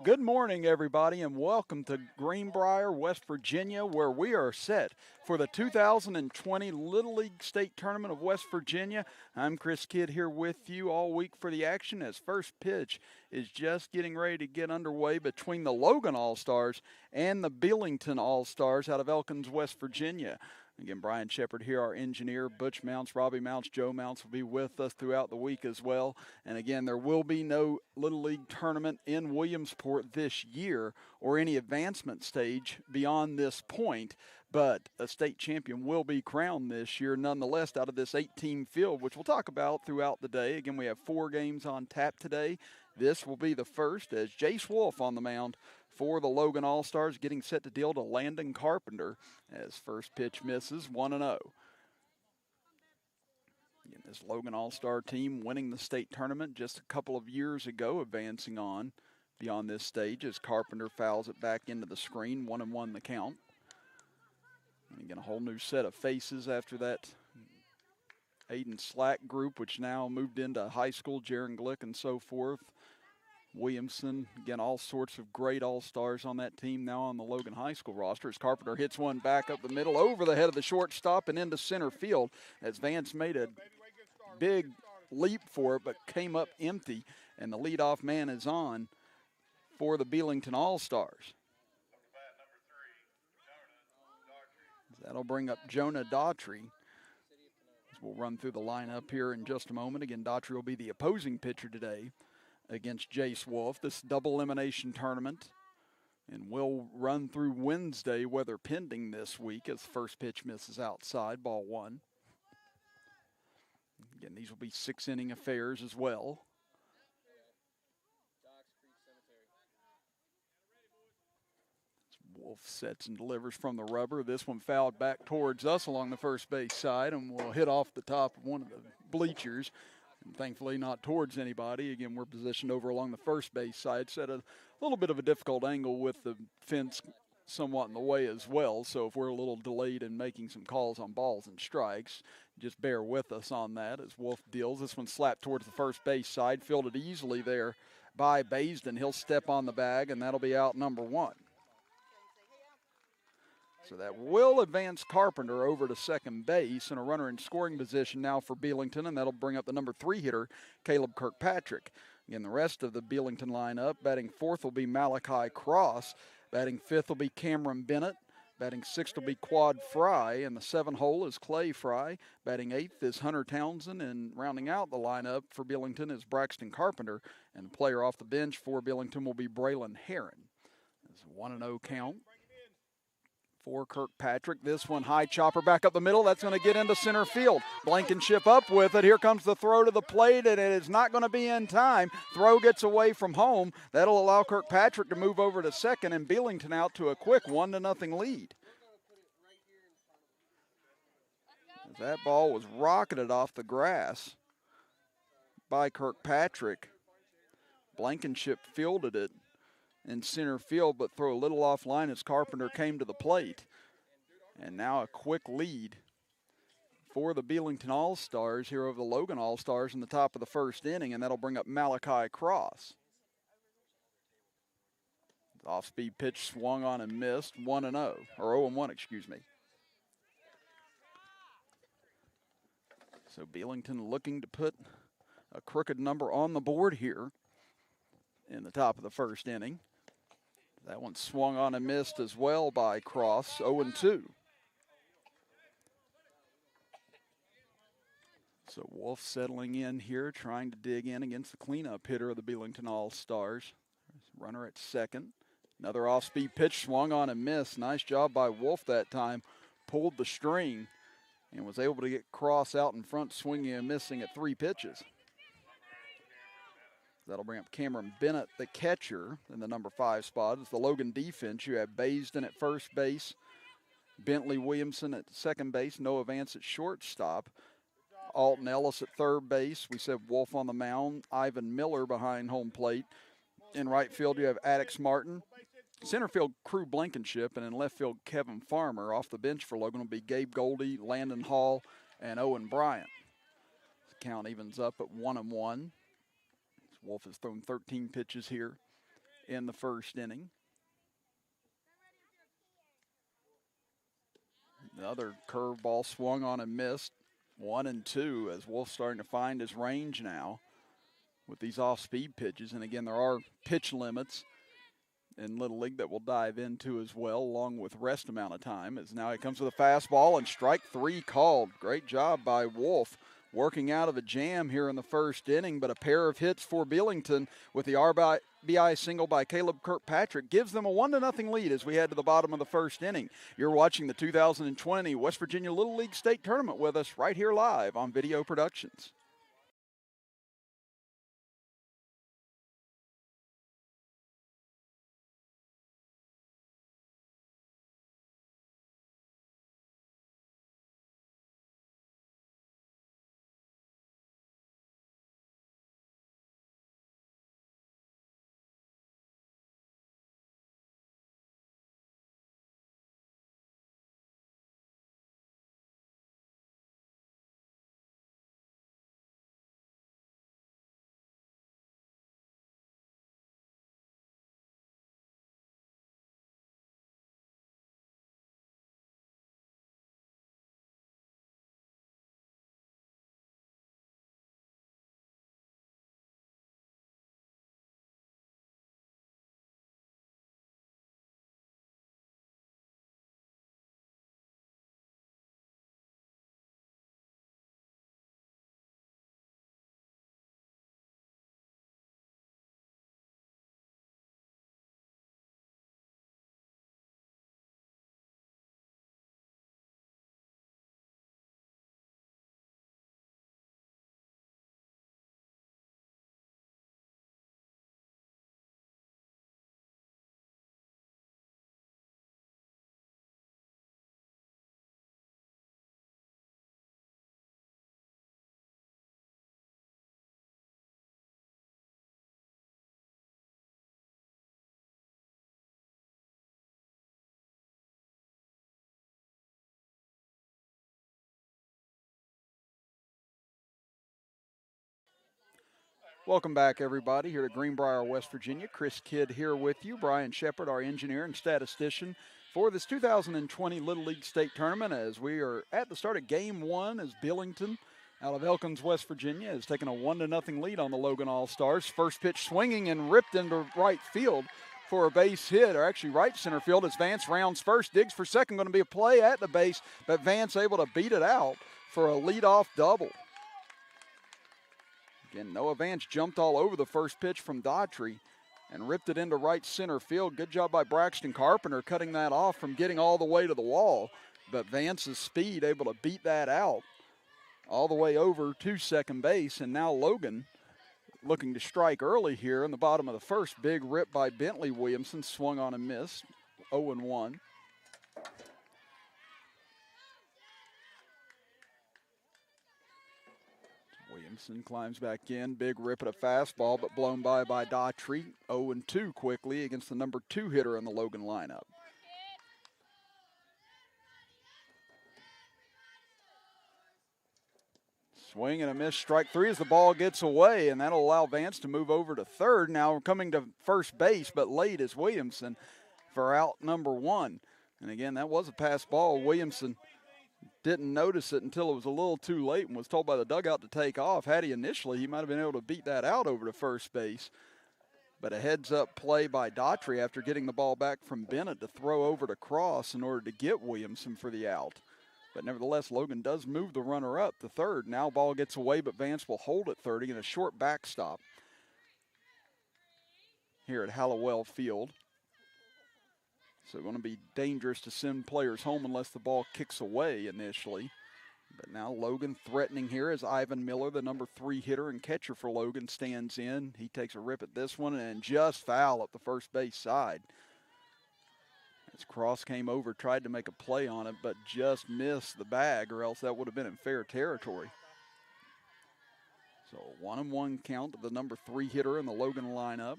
Good morning, everybody, and welcome to Greenbrier, West Virginia, where we are set for the 2020 Little League State Tournament of West Virginia. I'm Chris Kidd here with you all week for the action as first pitch is just getting ready to get underway between the Logan All-Stars and the Bellington All-Stars out of Elkins, West Virginia. Again, Brian Shepard here, our engineer. Butch Mounts, Robbie Mounts, Joe Mounts will be with us throughout the week as well. And again, there will be no Little League tournament in Williamsport this year or any advancement stage beyond this point. But a state champion will be crowned this year nonetheless out of this 8-team field, which we'll talk about throughout the day. Again, we have 4 games on tap today. This will be the first as Jace Wolfe on the mound for the Logan All-Stars, getting set to deal to Landon Carpenter as first pitch misses 1-0. Again, this Logan All-Star team winning the state tournament just a couple of years ago, advancing on beyond this stage as Carpenter fouls it back into the screen, 1-1 the count. And again, a whole new set of faces after that Aiden Slack group, which now moved into high school, Jaron Glick and so forth. Williamson, again, all sorts of great all-stars on that team now on the Logan High School roster as Carpenter hits one back up the middle over the head of the shortstop and into center field as Vance made a big leap for it but came up empty, and the leadoff man is on for the Bellington All-Stars. That'll bring up Jonah Daughtry. We'll run through the lineup here in just a moment. Again, Daughtry will be the opposing pitcher today against Jace Wolfe, this double elimination tournament. And we'll run through Wednesday, weather pending this week, as the first pitch misses outside, ball 1. Again, these will be 6-inning affairs as well. Wolfe sets and delivers from the rubber. This one fouled back towards us along the first base side and will hit off the top of one of the bleachers. And thankfully not towards anybody. Again, we're positioned over along the first base side, set a little bit of a difficult angle with the fence somewhat in the way as well. So if we're a little delayed in making some calls on balls and strikes, just bear with us on that as Wolfe deals. This one slapped towards the first base side, fielded easily there by Baisden. He'll step on the bag, and that'll be out number 1. So that will advance Carpenter over to second base, and a runner in scoring position now for Bellington, and that'll bring up the number 3 hitter, Caleb Kirkpatrick. Again, the rest of the Bellington lineup, batting 4th will be Malachi Cross, batting 5th will be Cameron Bennett, batting 6th will be Quad Fry, and the 7 hole is Clay Fry. Batting 8th is Hunter Townsend, and rounding out the lineup for Bellington is Braxton Carpenter, and the player off the bench for Bellington will be Braylon Herron. It's a 1-0 count for Kirkpatrick. This one high chopper back up the middle. That's going to get into center field. Blankenship up with it. Here comes the throw to the plate, and it is not going to be in time. Throw gets away from home. That'll allow Kirkpatrick to move over to second, and Bellington out to a quick 1-0 lead. That ball was rocketed off the grass by Kirkpatrick. Blankenship fielded it in center field, but throw a little offline as Carpenter came to the plate. And now a quick lead for the Bellington All-Stars here over the Logan All-Stars in the top of the first inning, and that'll bring up Malachi Cross. Off-speed pitch swung on and missed, 1-0, or 0-1, excuse me. So Bellington looking to put a crooked number on the board here in the top of the first inning. That one swung on and missed as well by Cross, 0-2. So Wolfe settling in here, trying to dig in against the cleanup hitter of the Bellington All-Stars. Runner at second. Another off-speed pitch swung on and missed. Nice job by Wolfe that time. Pulled the string and was able to get Cross out in front, swinging and missing at 3 pitches. That'll bring up Cameron Bennett, the catcher, in the number 5 spot. It's the Logan defense. You have Baisden at first base, Bentley Williamson at second base, Noah Vance at shortstop, Alton Ellis at third base. We said Wolfe on the mound, Ivan Miller behind home plate. In right field, you have Addix Martin. Center field, Crew Blankenship, and in left field, Kevin Farmer. Off the bench for Logan will be Gabe Goldie, Landon Hall, and Owen Bryant. The count evens up at 1-1. Wolfe has thrown 13 pitches here in the first inning. Another curveball swung on and missed. 1-2 as Wolfe's starting to find his range now with these off-speed pitches. And again, there are pitch limits in Little League that we'll dive into as well, along with rest amount of time. As now he comes with a fastball and strike 3 called. Great job by Wolfe working out of a jam here in the first inning, but a pair of hits for Bellington with the RBI single by Caleb Kirkpatrick gives them a 1-0 lead as we head to the bottom of the first inning. You're watching the 2020 West Virginia Little League State Tournament with us right here live on Video Productions. Welcome back, everybody, here to Greenbrier, West Virginia. Chris Kidd here with you. Brian Shepard, our engineer and statistician for this 2020 Little League State Tournament, as we are at the start of Game 1 as Bellington out of Elkins, West Virginia, has taken a 1-0 lead on the Logan All-Stars. First pitch swinging and ripped into right field for a base hit, or actually right center field, as Vance rounds first, digs for second. Going to be a play at the base, but Vance able to beat it out for a leadoff double. Again, Noah Vance jumped all over the first pitch from Daughtry and ripped it into right center field. Good job by Braxton Carpenter cutting that off from getting all the way to the wall. But Vance's speed able to beat that out all the way over to second base. And now Logan looking to strike early here in the bottom of the first. Big rip by Bentley Williamson, swung on and missed. 0-1. Williamson climbs back in. Big rip at a fastball, but blown by Daughtry. 0-2 quickly against the number 2 hitter in the Logan lineup. Swing and a miss, strike 3 as the ball gets away, and that'll allow Vance to move over to third. Now coming to first base, but late is Williamson for out number 1. And again, that was a pass ball. Williamson didn't notice it until it was a little too late and was told by the dugout to take off. Had he initially, he might have been able to beat that out over to first base. But a heads-up play by Daughtry after getting the ball back from Bennett to throw over to Cross in order to get Williamson for the out. But nevertheless, Logan does move the runner up to third. Now ball gets away, but Vance will hold at third in a short backstop here at Hallowell Field. So going to be dangerous to send players home unless the ball kicks away initially. But now Logan threatening here as Ivan Miller, the number 3 hitter and catcher for Logan, stands in. He takes a rip at this one and just foul up the first base side. As Cross came over, tried to make a play on it, but just missed the bag, or else that would have been in fair territory. So 1-1 count to the number 3 hitter in the Logan lineup.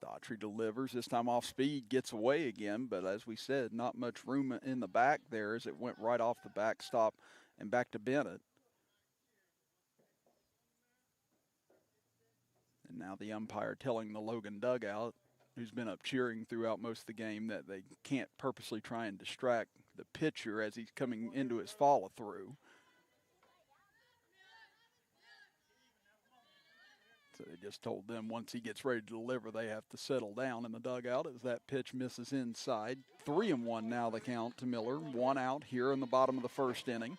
Daughtry delivers, this time off speed, gets away again, but as we said, not much room in the back there as it went right off the backstop and back to Bennett. And And now the umpire telling the Logan dugout, who's been up cheering throughout most of the game, that they can't purposely try and distract the pitcher as he's coming into his follow-through. So they just told them once he gets ready to deliver, they have to settle down in the dugout as that pitch misses inside. 3-1 now the count to Miller. 1 out here in the bottom of the first inning.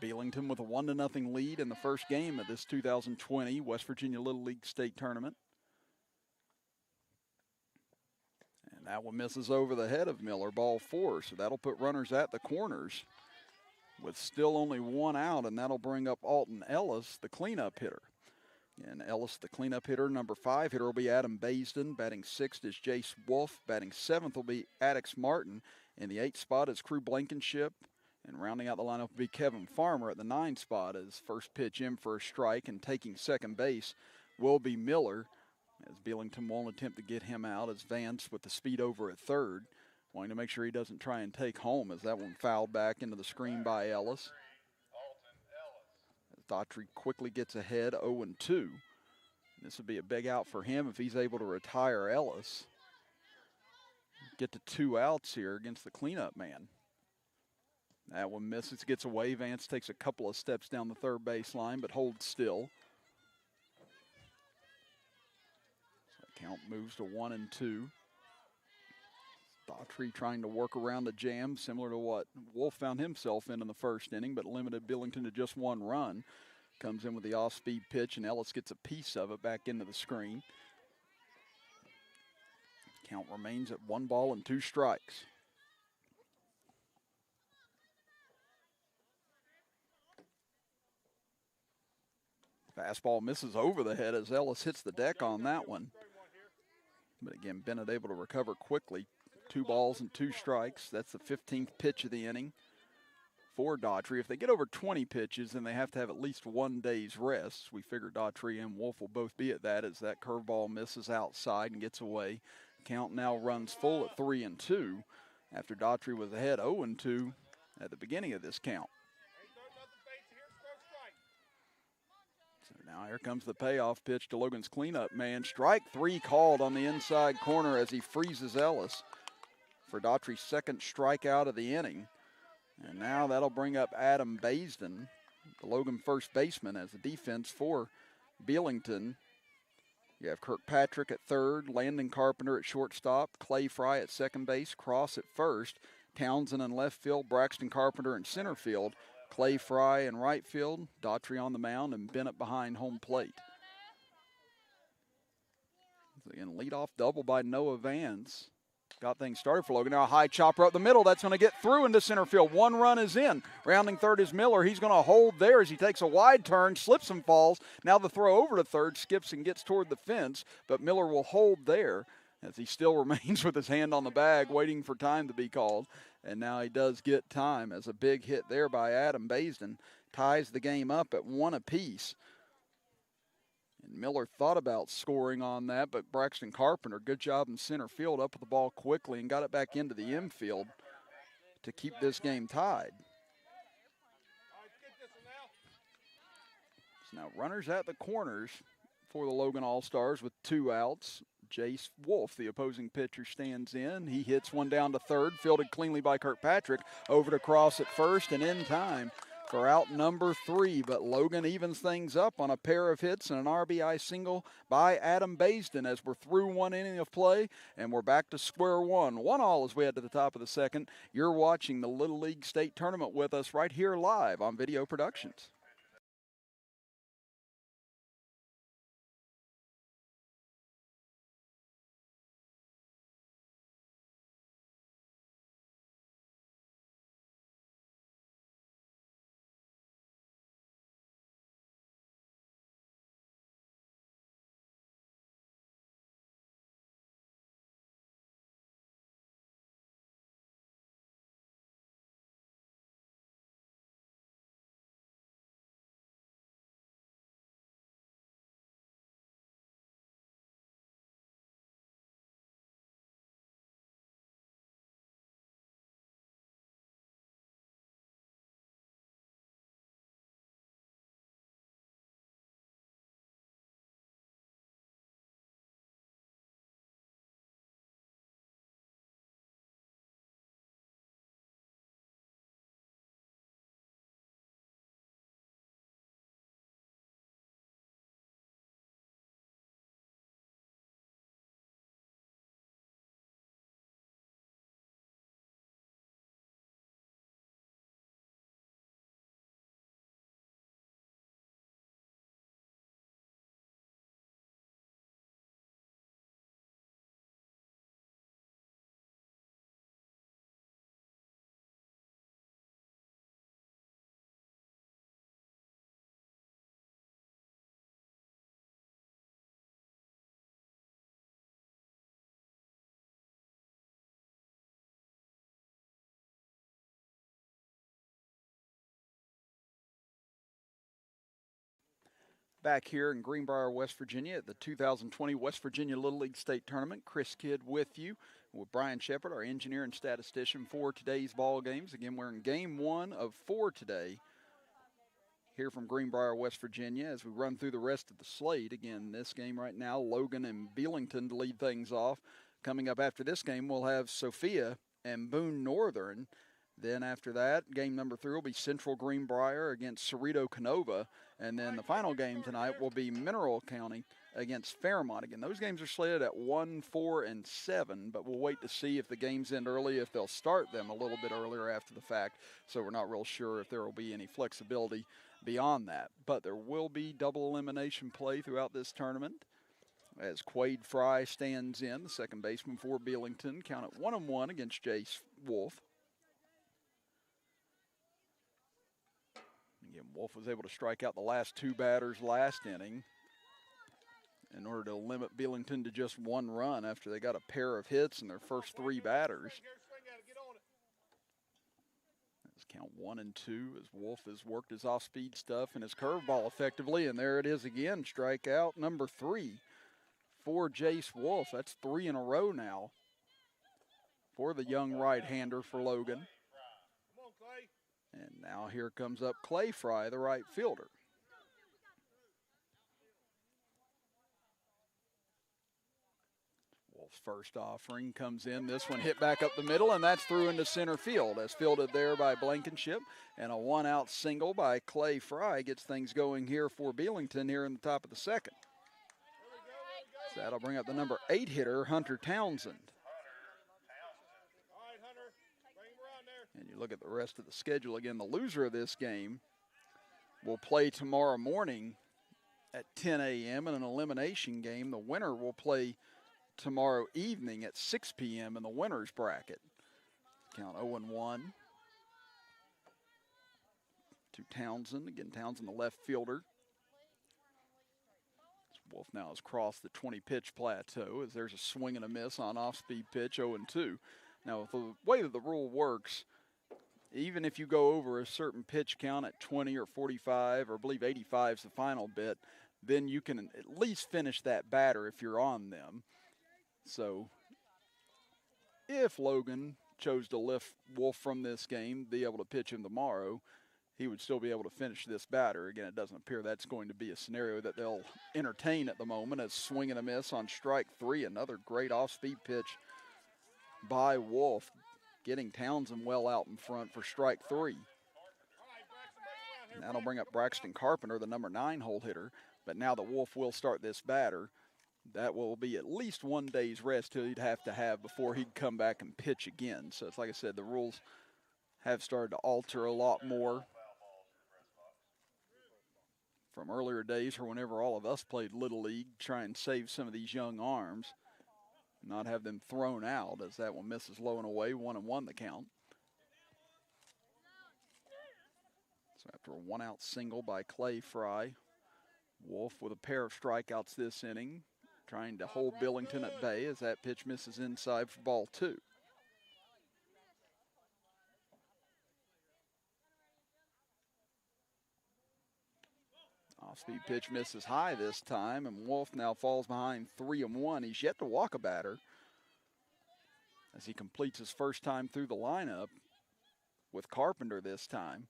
Bellington with a 1-0 lead in the first game of this 2020 West Virginia Little League State Tournament. And that one misses over the head of Miller, ball 4. So that'll put runners at the corners with still only 1 out, and that'll bring up Alton Ellis, the cleanup hitter. And Ellis, the cleanup hitter. Number 5 hitter will be Adam Baisden. Batting 6th is Jace Wolfe. Batting 7th will be Addix Martin. In the 8th spot is Crew Blankenship. And rounding out the lineup will be Kevin Farmer at the 9th spot as first pitch in for a strike. And taking second base will be Miller, as Bellington won't attempt to get him out, as Vance with the speed over at third, wanting to make sure he doesn't try and take home, as that one fouled back into the screen by Ellis. Daughtry quickly gets ahead, 0-2. This would be a big out for him if he's able to retire Ellis. Get to 2 outs here against the cleanup man. That one misses, gets away. Vance takes a couple of steps down the third baseline, but holds still. So the count moves to 1-2. Daughtry trying to work around the jam, similar to what Wolfe found himself in the first inning, but limited Bellington to just 1 run. Comes in with the off-speed pitch, and Ellis gets a piece of it back into the screen. Count remains at 1 ball and 2 strikes. Fastball misses over the head as Ellis hits the deck on that one. But again, Bennett able to recover quickly. 2 balls and 2 strikes. That's the 15th pitch of the inning for Daughtry. If they get over 20 pitches, then they have to have at least 1 day's rest. We figure Daughtry and Wolfe will both be at that, as that curveball misses outside and gets away. Count now runs full at 3-2 after Daughtry was ahead 0-2 at the beginning of this count. So now here comes the payoff pitch to Logan's cleanup man. Strike 3 called on the inside corner as he freezes Ellis for Daughtry's second strikeout of the inning. And now that'll bring up Adam Baisden, the Logan first baseman, as the defense for Bellington. You have Kirkpatrick at third, Landon Carpenter at shortstop, Clay Fry at second base, Cross at first, Townsend in left field, Braxton Carpenter in center field, Clay Fry in right field, Daughtry on the mound, and Bennett behind home plate. So again, leadoff double by Noah Vance. Got things started for Logan. Now a high chopper up the middle. That's going to get through into center field. 1 run is in. Rounding third is Miller. He's going to hold there as he takes a wide turn, slips and falls. Now the throw over to third, skips and gets toward the fence, but Miller will hold there as he still remains with his hand on the bag, waiting for time to be called. And now he does get time, as a big hit there by Adam Baisden ties the game up at 1 apiece. And Miller thought about scoring on that, but Braxton Carpenter, good job in center field, up with the ball quickly and got it back into the infield to keep this game tied. So now runners at the corners for the Logan All-Stars with 2 outs. Jace Wolfe, the opposing pitcher, stands in. He hits one down to third, fielded cleanly by Kirkpatrick, over to Cross at first, and in time for out number 3, but Logan evens things up on a pair of hits and an RBI single by Adam Baisden as we're through 1 inning of play, and we're back to square one. 1-1 as we head to the top of the second. You're watching the Little League State Tournament with us right here live on Video Productions. Back here in Greenbrier, West Virginia at the 2020 West Virginia Little League State Tournament. Chris Kidd with you, with Brian Shepard, our engineer and statistician for today's ball games. Again, we're in game 1 of 4 today here from Greenbrier, West Virginia, as we run through the rest of the slate. Again, this game right now, Logan and Bellington to lead things off. Coming up after this game, we'll have Sophia and Boone Northern. Then after that, game number 3 will be Central Greenbrier against Cerrito Canova. And then the final game tonight will be Mineral County against Fairmont. Again, those games are slated at 1, 4, and 7, but we'll wait to see if the games end early, if they'll start them a little bit earlier after the fact. So we're not real sure if there will be any flexibility beyond that. But there will be double elimination play throughout this tournament, as Quade Fry stands in, the second baseman for Bellington, count at 1-1 against Jace Wolfe. Again, Wolfe was able to strike out the last 2 batters last inning in order to limit Bellington to just 1 run after they got a pair of hits in their first 3 batters. Let's count 1 and 2 as Wolfe has worked his off-speed stuff and his curveball effectively, and there it is again, strikeout number 3 for Jace Wolfe. That's 3 in a row now for the young right-hander for Logan. And now here comes up Clay Fry, the right fielder. Wolf's first offering comes in. This one hit back up the middle, and that's through into center field. As fielded there by Blankenship. And a 1-out single by Clay Fry gets things going here for Bellington here in the top of the second. So that'll bring up the number 8 hitter, Hunter Townsend. And you look at the rest of the schedule. Again, the loser of this game will play tomorrow morning at 10 a.m. in an elimination game. The winner will play tomorrow evening at 6 p.m. in the winner's bracket. Count 0-1 to Townsend. Again, Townsend, the left fielder. Wolfe now has crossed the 20-pitch plateau as there's a swing and a miss on off-speed pitch, 0-2. Now, with the way that the rule works, even if you go over a certain pitch count at 20 or 45, or I believe 85 is the final bit, then you can at least finish that batter if you're on them. So if Logan chose to lift Wolfe from this game, be able to pitch him tomorrow, he would still be able to finish this batter. Again, it doesn't appear that's going to be a scenario that they'll entertain at the moment. A swing and a miss on strike 3, another great off-speed pitch by Wolfe, getting Townsend well out in front for strike 3. And that'll bring up Braxton Carpenter, the number 9 hole hitter. But now that Wolfe will start this batter, that will be at least 1 day's rest he'd have to have before he'd come back and pitch again. So it's like I said, the rules have started to alter a lot more from earlier days, or whenever all of us played Little League, try and save some of these young arms, not have them thrown out, as that one misses low and away, 1-1 the count. So after a 1-out single by Clay Fry, Wolfe with a pair of strikeouts this inning, trying to hold Bellington at bay as that pitch misses inside for ball 2. Off-speed pitch misses high this time, and Wolfe now falls behind 3-1. He's yet to walk a batter as he completes his first time through the lineup with Carpenter this time.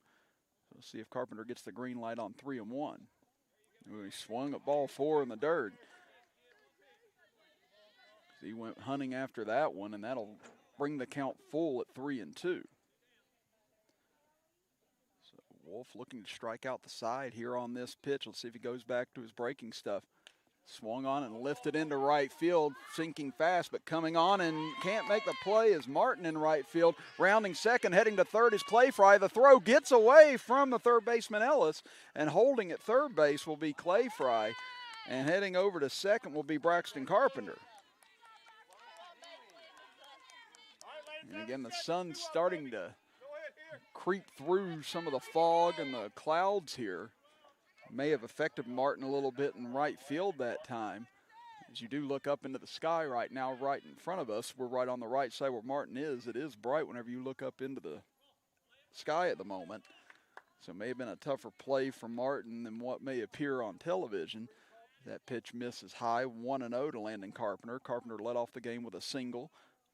So we'll see if Carpenter gets the green light on 3-1. He swung at ball 4 in the dirt. He went hunting after that one, and that'll bring the count full at 3-2. Wolfe looking to strike out the side here on this pitch. Let's see if he goes back to his breaking stuff. Swung on and lifted into right field, sinking fast, but coming on and can't make the play is Martin in right field. Rounding second, heading to third is Clay Fry. The throw gets away from the third baseman Ellis, and holding at third base will be Clay Fry. And heading over to second will be Braxton Carpenter. And again, the sun's starting to creep through some of the fog and the clouds here. May have affected Martin a little bit in right field that time. As you do look up into the sky right now, right in front of us, we're right on the right side where Martin is. It is bright whenever you look up into the sky at the moment. So it may have been a tougher play for Martin than what may appear on television. That pitch misses high, 1-0 to Landon Carpenter. Carpenter led off the game with a single.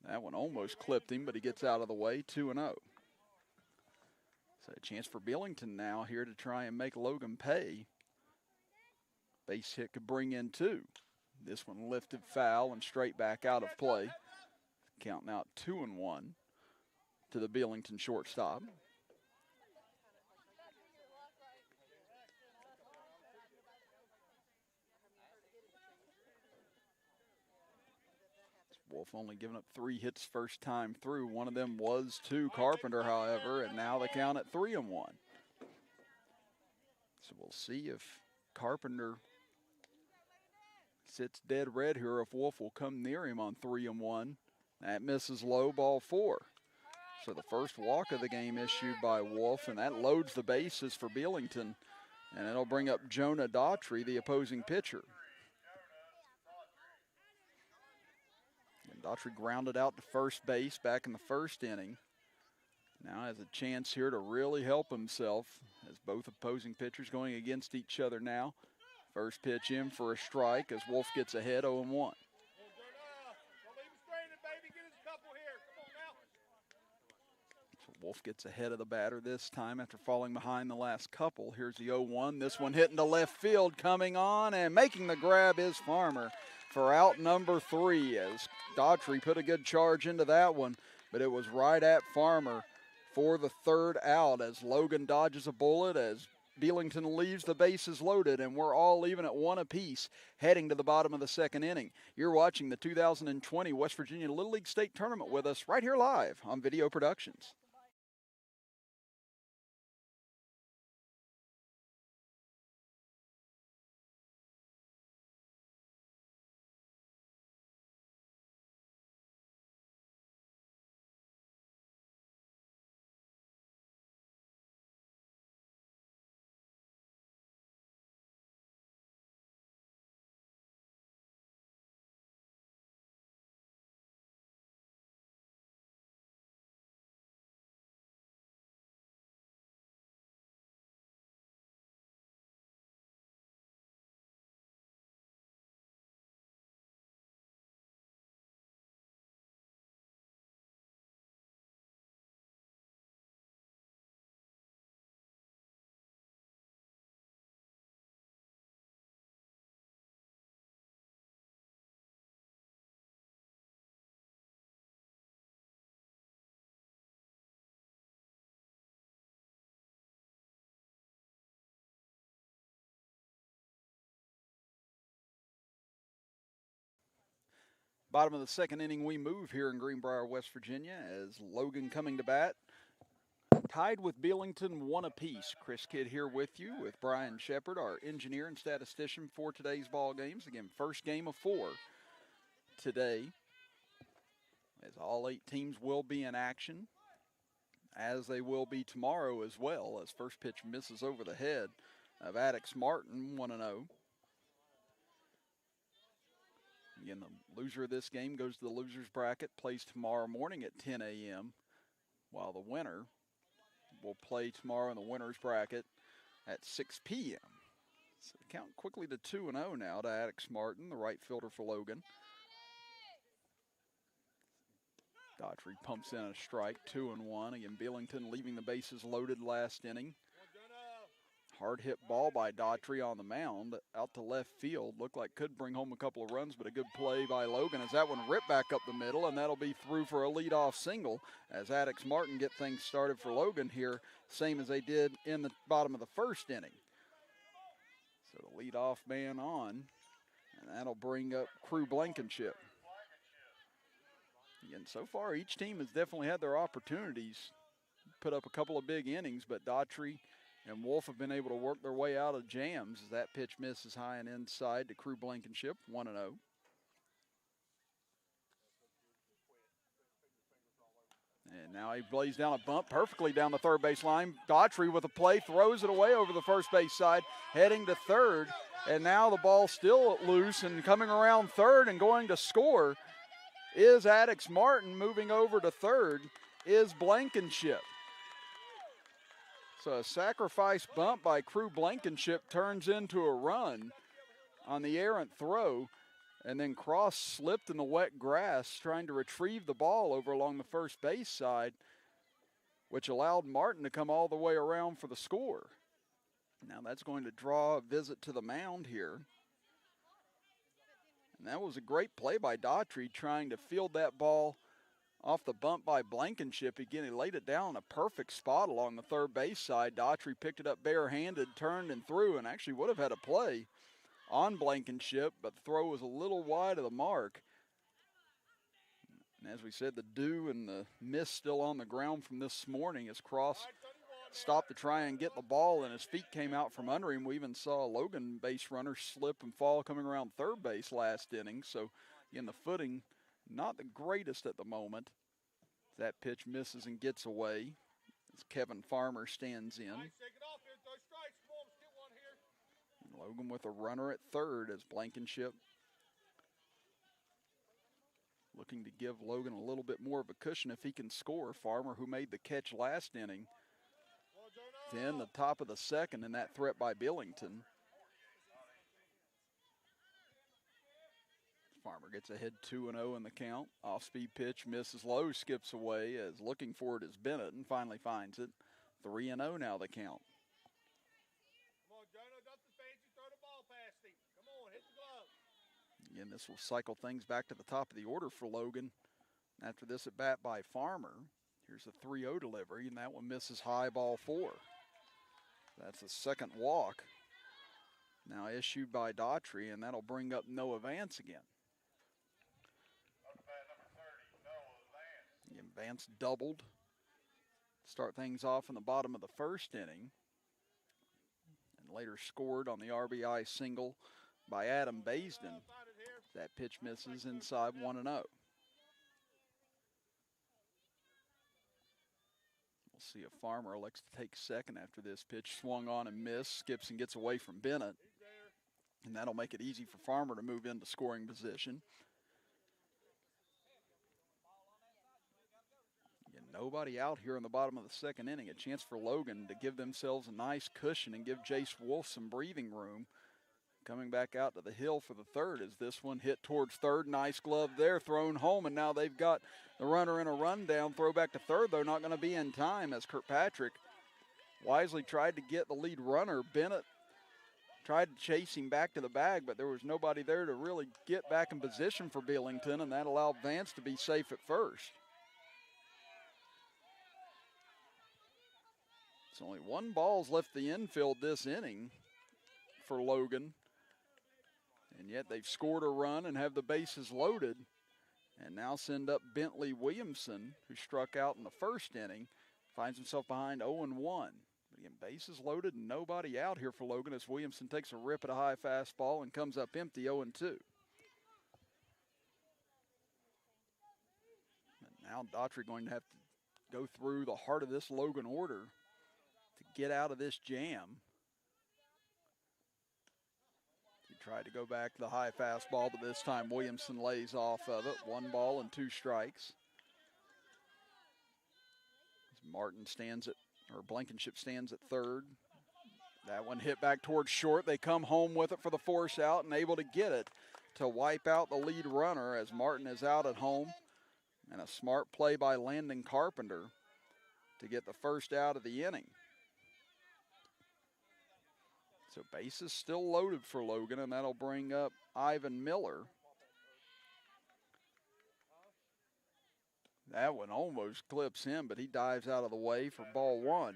That one almost clipped him, but he gets out of the way, 2-0. So a chance for Bellington now here to try and make Logan pay. Base hit could bring in 2. This one lifted foul and straight back out of play. Counting out 2-1 to the Bellington shortstop. Wolfe only giving up 3 hits first time through. One of them was to Carpenter, however, and now the count at 3-1. So we'll see if Carpenter sits dead red here, if Wolfe will come near him on 3-1. That misses low, ball 4. So the first walk of the game issued by Wolfe, and that loads the bases for Bellington. And it'll bring up Jonah Daughtry, the opposing pitcher. Daughtry grounded out to first base back in the first inning. Now has a chance here to really help himself as both opposing pitchers going against each other now. First pitch in for a strike as Wolfe gets ahead 0-1. So Wolfe gets ahead of the batter this time after falling behind the last couple. Here's the 0-1. This one hitting to left field, coming on and making the grab is Farmer for out number 3, as Daughtry put a good charge into that one, but it was right at Farmer for the 3rd out as Logan dodges a bullet as Bellington leaves the bases loaded, and we're all even at 1 apiece heading to the bottom of the 2nd inning. You're watching the 2020 West Virginia Little League State Tournament with us right here live on Video Productions. Bottom of the 2nd inning we move here in Greenbrier, West Virginia, as Logan coming to bat. Tied with Bellington 1 apiece. Chris Kidd here with you with Brian Shepard, our engineer and statistician for today's ball games. Again, first game of 4 today, as all 8 teams will be in action, as they will be tomorrow as well, as first pitch misses over the head of Addix Martin, 1-0. Again, the loser of this game goes to the loser's bracket, plays tomorrow morning at 10 a.m., while the winner will play tomorrow in the winner's bracket at 6 p.m. So count quickly to 2-0 now to Addix Martin, the right fielder for Logan. Daughtry pumps in a strike, 2-1. Again, Bellington leaving the bases loaded last inning. Hard hit ball by Daughtry on the mound out to left field. Looked like could bring home a couple of runs, but a good play by Logan as that one ripped back up the middle, and that'll be through for a leadoff single as Addix Martin get things started for Logan here, same as they did in the bottom of the 1st inning. So the leadoff man on, and that'll bring up Crew Blankenship. Again, so far each team has definitely had their opportunities, put up a couple of big innings, but Daughtry and Wolfe have been able to work their way out of jams as that pitch misses high and inside to Crew Blankenship, 1-0. And now he blaze down a bunt perfectly down the 3rd base line. Daughtry with a play, throws it away over the 1st base side, heading to 3rd. And now the ball's still loose, and coming around 3rd and going to score is Addix Martin. Moving over to 3rd is Blankenship. So a sacrifice bunt by Crew Blankenship turns into a run on the errant throw, and then Cross slipped in the wet grass trying to retrieve the ball over along the first base side, which allowed Martin to come all the way around for the score. Now that's going to draw a visit to the mound here. And that was a great play by Daughtry trying to field that ball off the bunt by Blankenship. Again, he laid it down in a perfect spot along the third base side. Daughtry picked it up barehanded, turned and threw, and actually would have had a play on Blankenship, but the throw was a little wide of the mark. And as we said, the dew and the mist still on the ground from this morning as Cross stopped to try and get the ball, and his feet came out from under him. We even saw a Logan base runner slip and fall coming around third base last inning. So, again, the footing not the greatest at the moment. That pitch misses and gets away as Kevin Farmer stands in. And Logan with a runner at third as Blankenship looking to give Logan a little bit more of a cushion if he can score. Farmer, who made the catch last inning, to end the top of the second in that threat by Bellington. Farmer gets ahead 2-0 in the count. Off-speed pitch misses low, skips away as looking for it is Bennett and finally finds it. 3-0 now the count. Come on, Jonah, nothing fancy. Throw the ball past him. Come on, hit the glove. Again, this will cycle things back to the top of the order for Logan. After this at bat by Farmer, here's a 3-0 delivery, and that one misses high, ball 4. That's the second walk now issued by Daughtry, and that'll bring up Noah Vance again. Again, Vance doubled. Start things off in the bottom of the first inning, and later scored on the RBI single by Adam Baisden. That pitch misses inside 1-0. We'll see if Farmer elects to take second after this pitch. Swung on and missed. Skips and gets away from Bennett. And that'll make it easy for Farmer to move into scoring position. Again, nobody out here in the bottom of the second inning. A chance for Logan to give themselves a nice cushion and give Jace Wolfe some breathing room. Coming back out to the hill for the third as this one hit towards third. Nice glove there, thrown home, and now they've got the runner in a rundown. Throw back to third, though, not going to be in time as Kirkpatrick wisely tried to get the lead runner. Bennett tried to chase him back to the bag, but there was nobody there to really get back in position for Bellington, and that allowed Vance to be safe at first. It's only one ball's left the infield this inning for Logan. And yet they've scored a run and have the bases loaded. And now send up Bentley Williamson, who struck out in the first inning. Finds himself behind 0-1. But again, bases loaded and nobody out here for Logan as Williamson takes a rip at a high fastball and comes up empty 0-2. And now Daughtry going to have to go through the heart of this Logan order to get out of this jam. Tried to go back to the high fastball, but this time Williamson lays off of it. 1 ball and 2 strikes. As Martin stands at, or Blankenship stands at third. That one hit back towards short. They come home with it for the force out and able to get it to wipe out the lead runner as Martin is out at home. And a smart play by Landon Carpenter to get the first out of the inning. So bases still loaded for Logan, and that'll bring up Ivan Miller. That one almost clips him, but he dives out of the way for ball 1.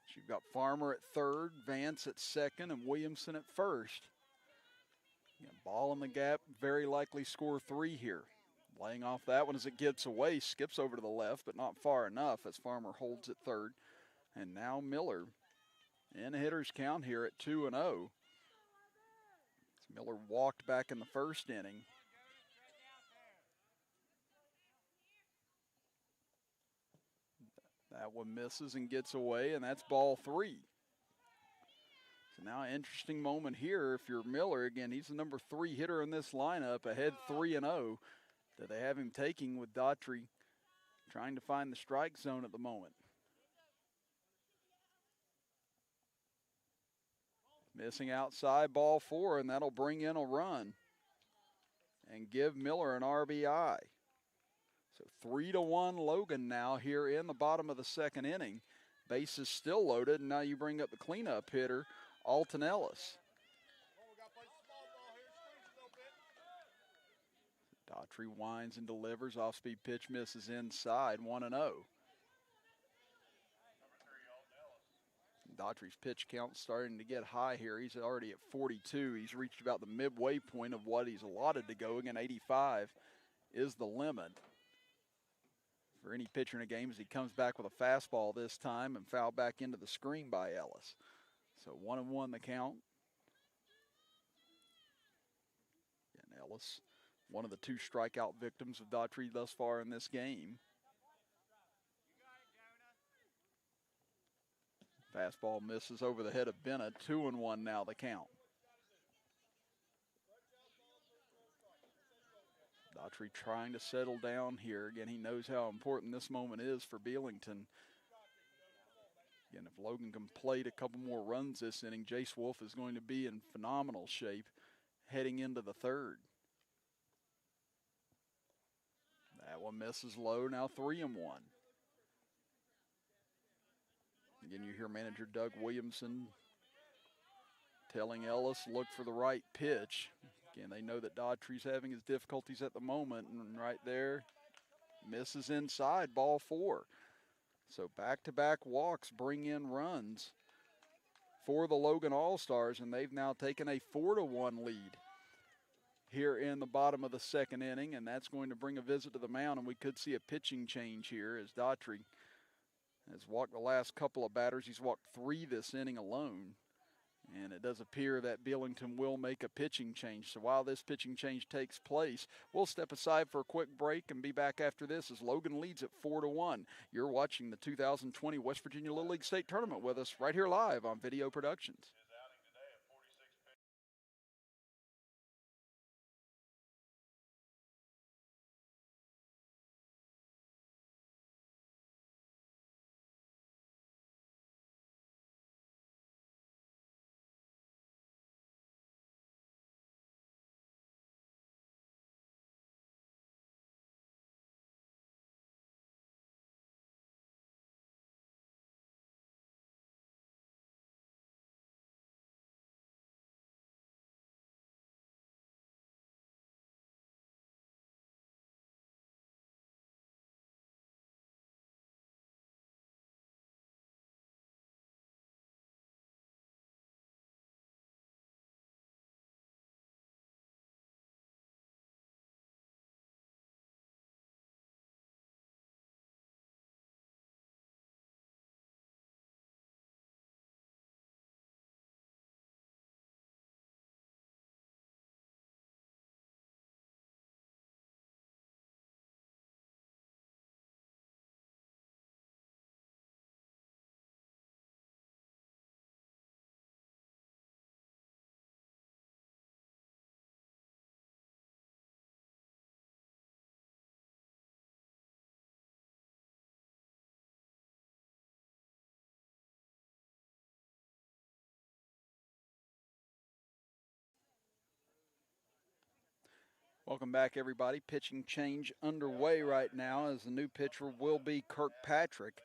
So you've got Farmer at third, Vance at second, and Williamson at first. Ball in the gap, very likely score 3 here. Laying off that one as it gets away, skips over to the left, but not far enough as Farmer holds at third. And now Miller in a hitter's count here at 2-0. Miller walked back in the first inning. That one misses and gets away, and that's ball 3. So now an interesting moment here if you're Miller. Again, he's the number 3 hitter in this lineup, ahead 3-0. Do they have him taking with Daughtry trying to find the strike zone at the moment? Missing outside, ball 4, and that'll bring in a run and give Miller an RBI. So 3-1 Logan now here in the bottom of the second inning. Bases still loaded, and now you bring up the cleanup hitter, Alton Ellis. Daughtry winds and delivers. Off-speed pitch misses inside, 1-0. Daughtry's pitch count starting to get high here. He's already at 42. He's reached about the midway point of what he's allotted to go. Again, 85 is the limit for any pitcher in a game as he comes back with a fastball this time and fouled back into the screen by Ellis. So 1-1 the count. And Ellis, one of the 2 strikeout victims of Daughtry thus far in this game. Fastball misses over the head of Bennett. 2-1 now the count. Daughtry trying to settle down here. Again, he knows how important this moment is for Bellington. Again, if Logan can plate a couple more runs this inning, Jace Wolfe is going to be in phenomenal shape heading into the third. That one misses low, now 3-1. Again, you hear manager Doug Williamson telling Ellis, look for the right pitch. Again, they know that Daughtry's having his difficulties at the moment, and right there, misses inside, ball 4. So back-to-back walks bring in runs for the Logan All-Stars, and they've now taken a 4-1 lead here in the bottom of the second inning, and that's going to bring a visit to the mound, and we could see a pitching change here as Daughtry has walked the last couple of batters. He's walked 3 this inning alone. And it does appear that Bellington will make a pitching change. So while this pitching change takes place, we'll step aside for a quick break and be back after this as Logan leads at 4-1. You're watching the 2020 West Virginia Little League State Tournament with us right here live on Video Productions. Welcome back, everybody. Pitching change underway right now as the new pitcher will be Kirkpatrick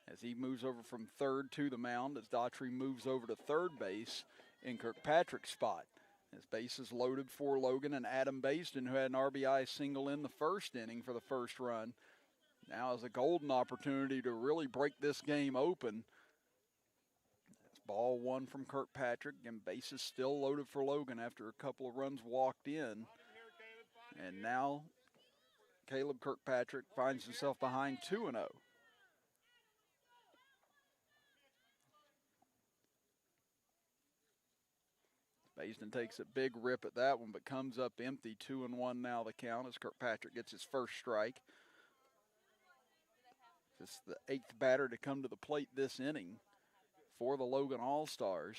as he moves over from third to the mound as Daughtry moves over to third base in Kirkpatrick's spot. As bases loaded for Logan and Adam Baisden, who had an RBI single in the first inning for the first run, now has a golden opportunity to really break this game open. It's ball 1 from Kirkpatrick, and bases still loaded for Logan after a couple of runs walked in. And now Caleb Kirkpatrick finds himself behind 2-0. Baisden takes a big rip at that one, but comes up empty. 2-1 now the count as Kirkpatrick gets his first strike. This is the 8th batter to come to the plate this inning for the Logan All-Stars.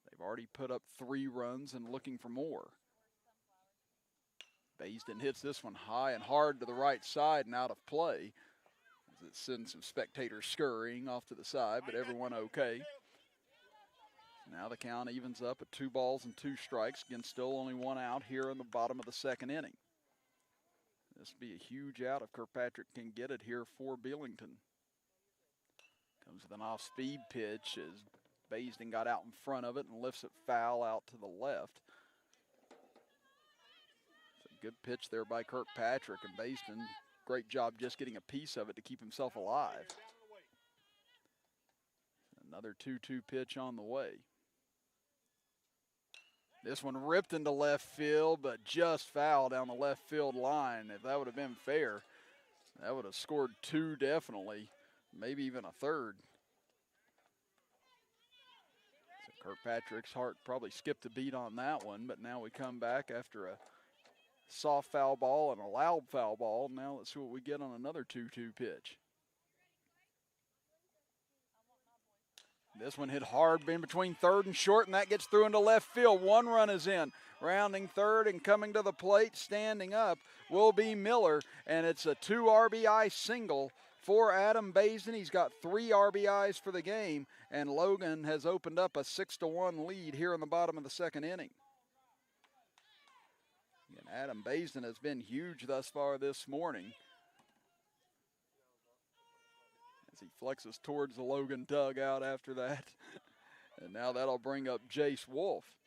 They've already put up 3 runs and looking for more. Baisden hits this one high and hard to the right side and out of play. As it sends some spectators scurrying off to the side, but everyone okay. Now the count evens up at 2 balls and 2 strikes. Again, still only 1 out here in the bottom of the 2nd inning. This would be a huge out if Kirkpatrick can get it here for Bellington. Comes with an off-speed pitch as Baisden got out in front of it and lifts it foul out to the left. It's a good pitch there by Kirkpatrick, and Baisden, great job just getting a piece of it to keep himself alive. Another 2-2 pitch on the way. This one ripped into left field, but just foul down the left field line. If that would have been fair, that would have scored 2 definitely, maybe even a third. So Kirkpatrick's heart probably skipped a beat on that one, but now we come back after a soft foul ball and a loud foul ball. Now let's see what we get on another 2-2 pitch. This one hit hard in between third and short, and that gets through into left field. 1 run is in. Rounding third and coming to the plate, standing up, will be Miller, and it's a 2 RBI single for Adam Baisden. He's got 3 RBIs for the game, and Logan has opened up a 6-1 lead here in the bottom of the 2nd inning. And Adam Baisden has been huge thus far this morning. He flexes towards the Logan dugout after that. And now that'll bring up Jace Wolfe.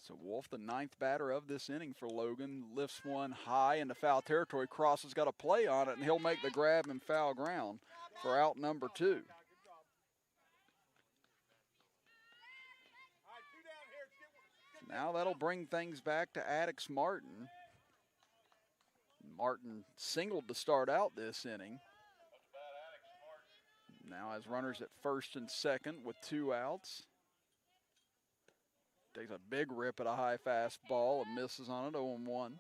So Wolfe, the 9th batter of this inning for Logan, lifts one high into foul territory. Cross has got a play on it, and he'll make the grab and foul ground for out number 2. Now that'll bring things back to Addix Martin. Martin singled to start out this inning. Now has runners at first and second with 2 outs. Takes a big rip at a high fastball and misses on it, 0-1.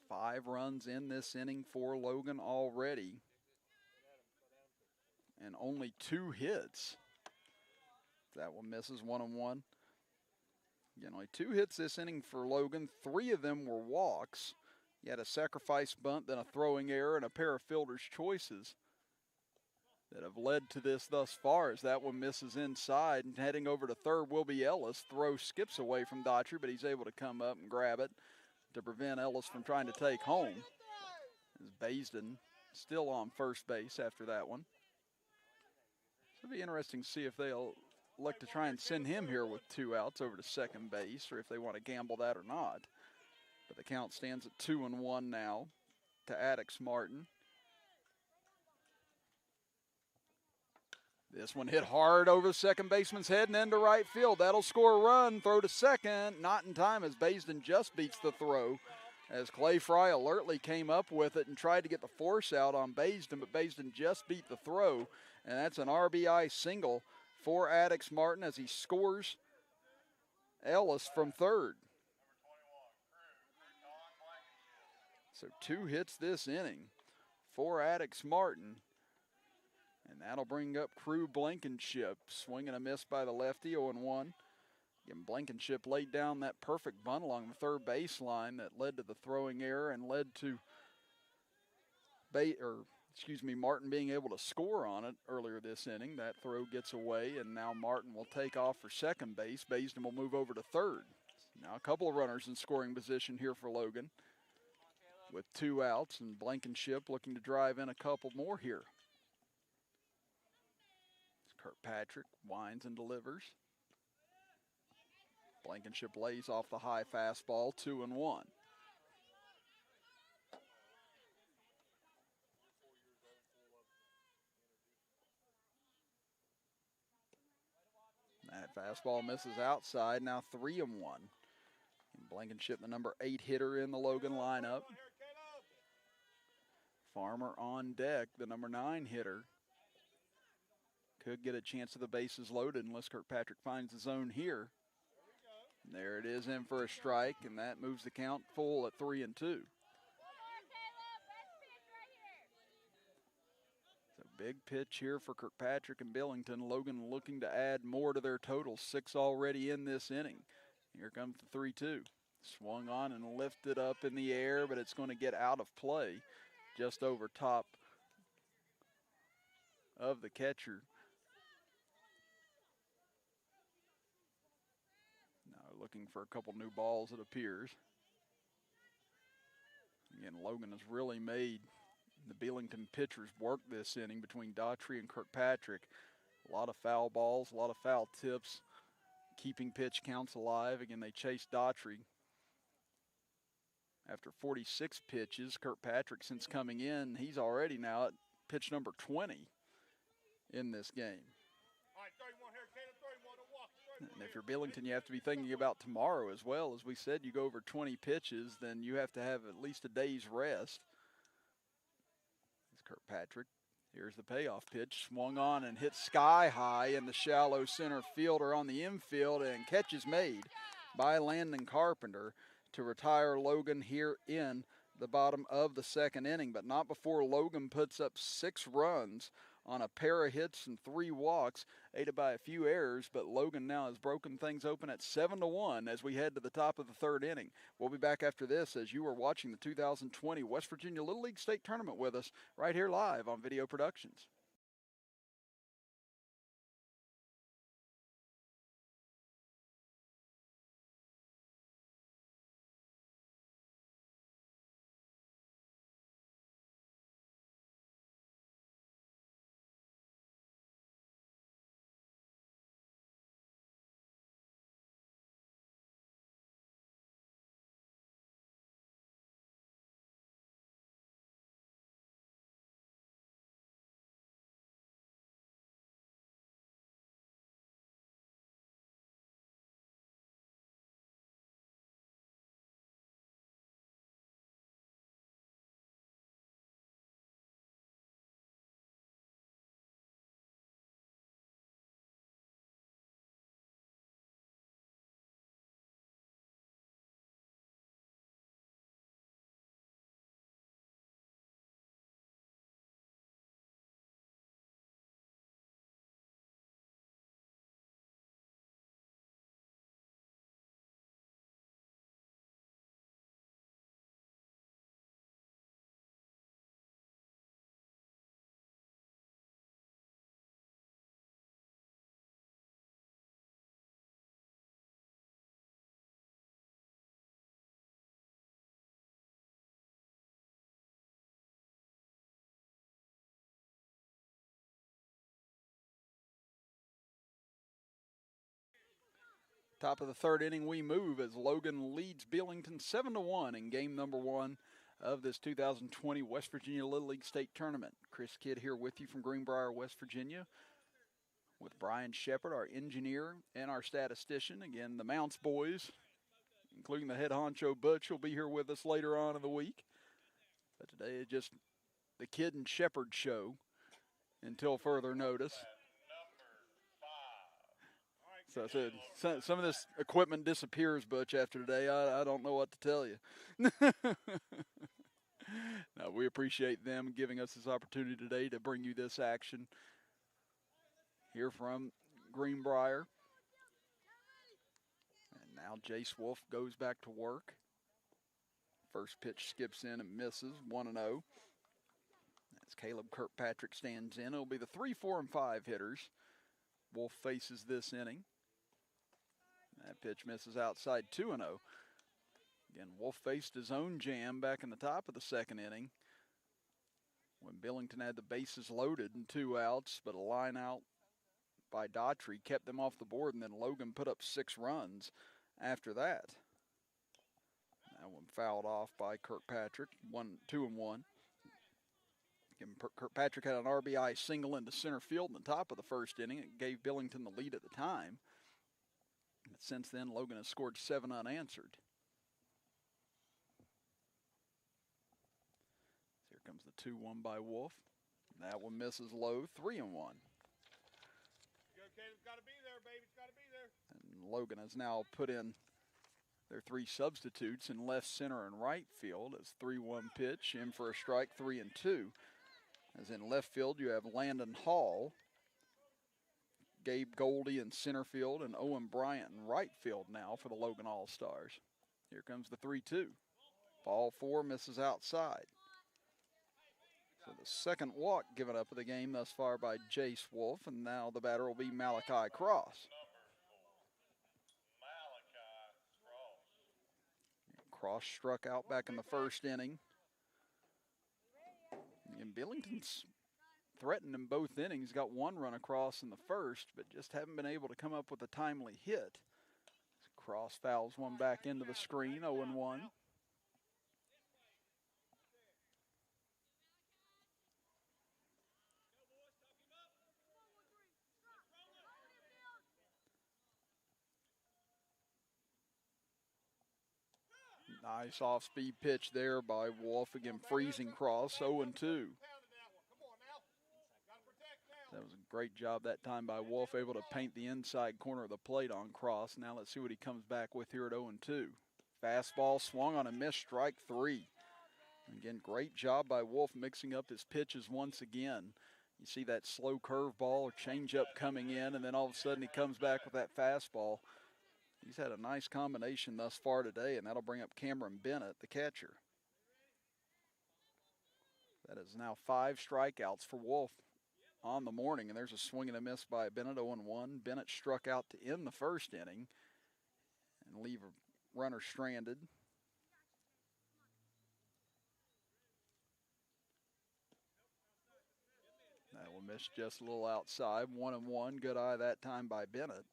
5 runs in this inning for Logan already. And only 2 hits. That one misses, 1-1. Again, only 2 hits this inning for Logan. 3 of them were walks. He had a sacrifice bunt, then a throwing error, and a pair of fielder's choices that have led to this thus far, as that one misses inside. And heading over to third will be Ellis. Throw skips away from Daughtry, but he's able to come up and grab it to prevent Ellis from trying to take home. As Baisden still on first base after that one. So it'll be interesting to see if they'll elect to try and send him here with 2 outs over to second base, or if they want to gamble that or not. But the count stands at 2-1 now to Addix Martin. This one hit hard over the second baseman's head and into right field. That'll score a run. Throw to second. Not in time, as Baisden just beats the throw. As Clay Fry alertly came up with it and tried to get the force out on Baisden, but Baisden just beat the throw. And that's an RBI single for Addix Martin as he scores Ellis from third. So 2 hits this inning for Addix Martin. And that'll bring up Crew Blankenship. Swing and a miss by the lefty, 0-1. Again, Blankenship laid down that perfect bunt along the third baseline that led to the throwing error and led to Martin being able to score on it earlier this inning. That throw gets away, and now Martin will take off for second base. Baisden will move over to third. Now a couple of runners in scoring position here for Logan, with 2 outs, and Blankenship looking to drive in a couple more here. Kirkpatrick winds and delivers. Blankenship lays off the high fastball, 2-1. That fastball misses outside, now 3-1. And Blankenship, the number 8 hitter in the Logan lineup. Farmer on deck, the number 9 hitter. Could get a chance of the bases loaded unless Kirkpatrick finds the zone here. And there it is, in for a strike, and that moves the count full at 3-2. So big pitch here for Kirkpatrick and Bellington. Logan looking to add more to their total, 6 already in this inning. Here comes the 3-2. Swung on and lifted up in the air, but it's going to get out of play just over top of the catcher. looking for a couple new balls, it appears. Again, Logan has really made the Bellington pitchers work this inning between Daughtry and Kirkpatrick. A lot of foul balls, a lot of foul tips, keeping pitch counts alive. Again, they chased Daughtry. After 46 pitches, Kirkpatrick, since coming in, he's already now at pitch number 20 in this game. All right, 31 here, Caleb, 31, a walk. 31 And if here. you're Bellington, you have to be thinking about tomorrow as well. As we said, you go over 20 pitches, then you have to have at least a day's rest. It's Kirkpatrick. Here's the payoff pitch. Swung on and hit sky high in the shallow center fielder on the infield, and catch is made by Landon Carpenter to retire Logan here in the bottom of the second inning, but not before Logan puts up 6 runs on a pair of hits and 3 walks, aided by a few errors, but Logan now has broken things open at 7-1 as we head to the top of the third inning. We'll be back after this as you are watching the 2020 West Virginia Little League State Tournament with us right here live on Video Productions. Top of the third inning, we move as Logan leads Bellington 7-1 in game number 1 of this 2020 West Virginia Little League State Tournament. Chris Kidd here with you from Greenbrier, West Virginia, with Brian Shepard, our engineer, and our statistician. Again, the Mounts boys, including the head honcho Butch, will be here with us later on in the week. But today is just the Kidd and Shepard show until further notice. So I said, some of this equipment disappears, Butch, after today. I don't know what to tell you. No, we appreciate them giving us this opportunity today to bring you this action here from Greenbrier. And now Jace Wolfe goes back to work. First pitch skips in and misses, 1-0. As Caleb Kirkpatrick stands in, it'll be the 3, 4, and 5 hitters Wolfe faces this inning. That pitch misses outside, 2-0. Again, Wolfe faced his own jam back in the top of the second inning when Bellington had the bases loaded and 2 outs, but a line out by Daughtry kept them off the board, and then Logan put up 6 runs after that. That one fouled off by Kirkpatrick, 2-1. Again, Kirkpatrick had an RBI single into center field in the top of the first inning. It gave Bellington the lead at the time. But since then, Logan has scored 7 unanswered. Here comes the 2-1 by Wolfe. That one misses low, 3-1. Go, Caleb, got to be there, baby. It's got to be there. And Logan has now put in their 3 substitutes in left, center, and right field as 3-1 pitch, in for a strike, 3-2. As in left field, you have Landon Hall, Gabe Goldie in center field, and Owen Bryant in right field now for the Logan All-Stars. Here comes the 3-2. Ball 4 misses outside. So the second walk given up of the game thus far by Jace Wolfe, and now the batter will be Malachi Cross. Cross struck out back in the first inning. And Bellington's threatened in both innings. Got one run across in the first, but just haven't been able to come up with a timely hit. Cross fouls one back into the screen, 0-1. Nice off-speed pitch there by Wolfe. Again, freezing Cross, 0-2. That was a great job that time by Wolfe, able to paint the inside corner of the plate on Cross. Now let's see what he comes back with here at 0-2. Fastball swung on a miss, strike 3. Again, great job by Wolfe mixing up his pitches once again. You see that slow curveball or changeup coming in, and then all of a sudden he comes back with that fastball. He's had a nice combination thus far today, and that'll bring up Cameron Bennett, the catcher. That is now 5 strikeouts for Wolfe on the morning, and there's a swing and a miss by Bennett, 0-1. Bennett struck out to end the first inning and leave a runner stranded. That will miss just a little outside, 1-1. Good eye that time by Bennett.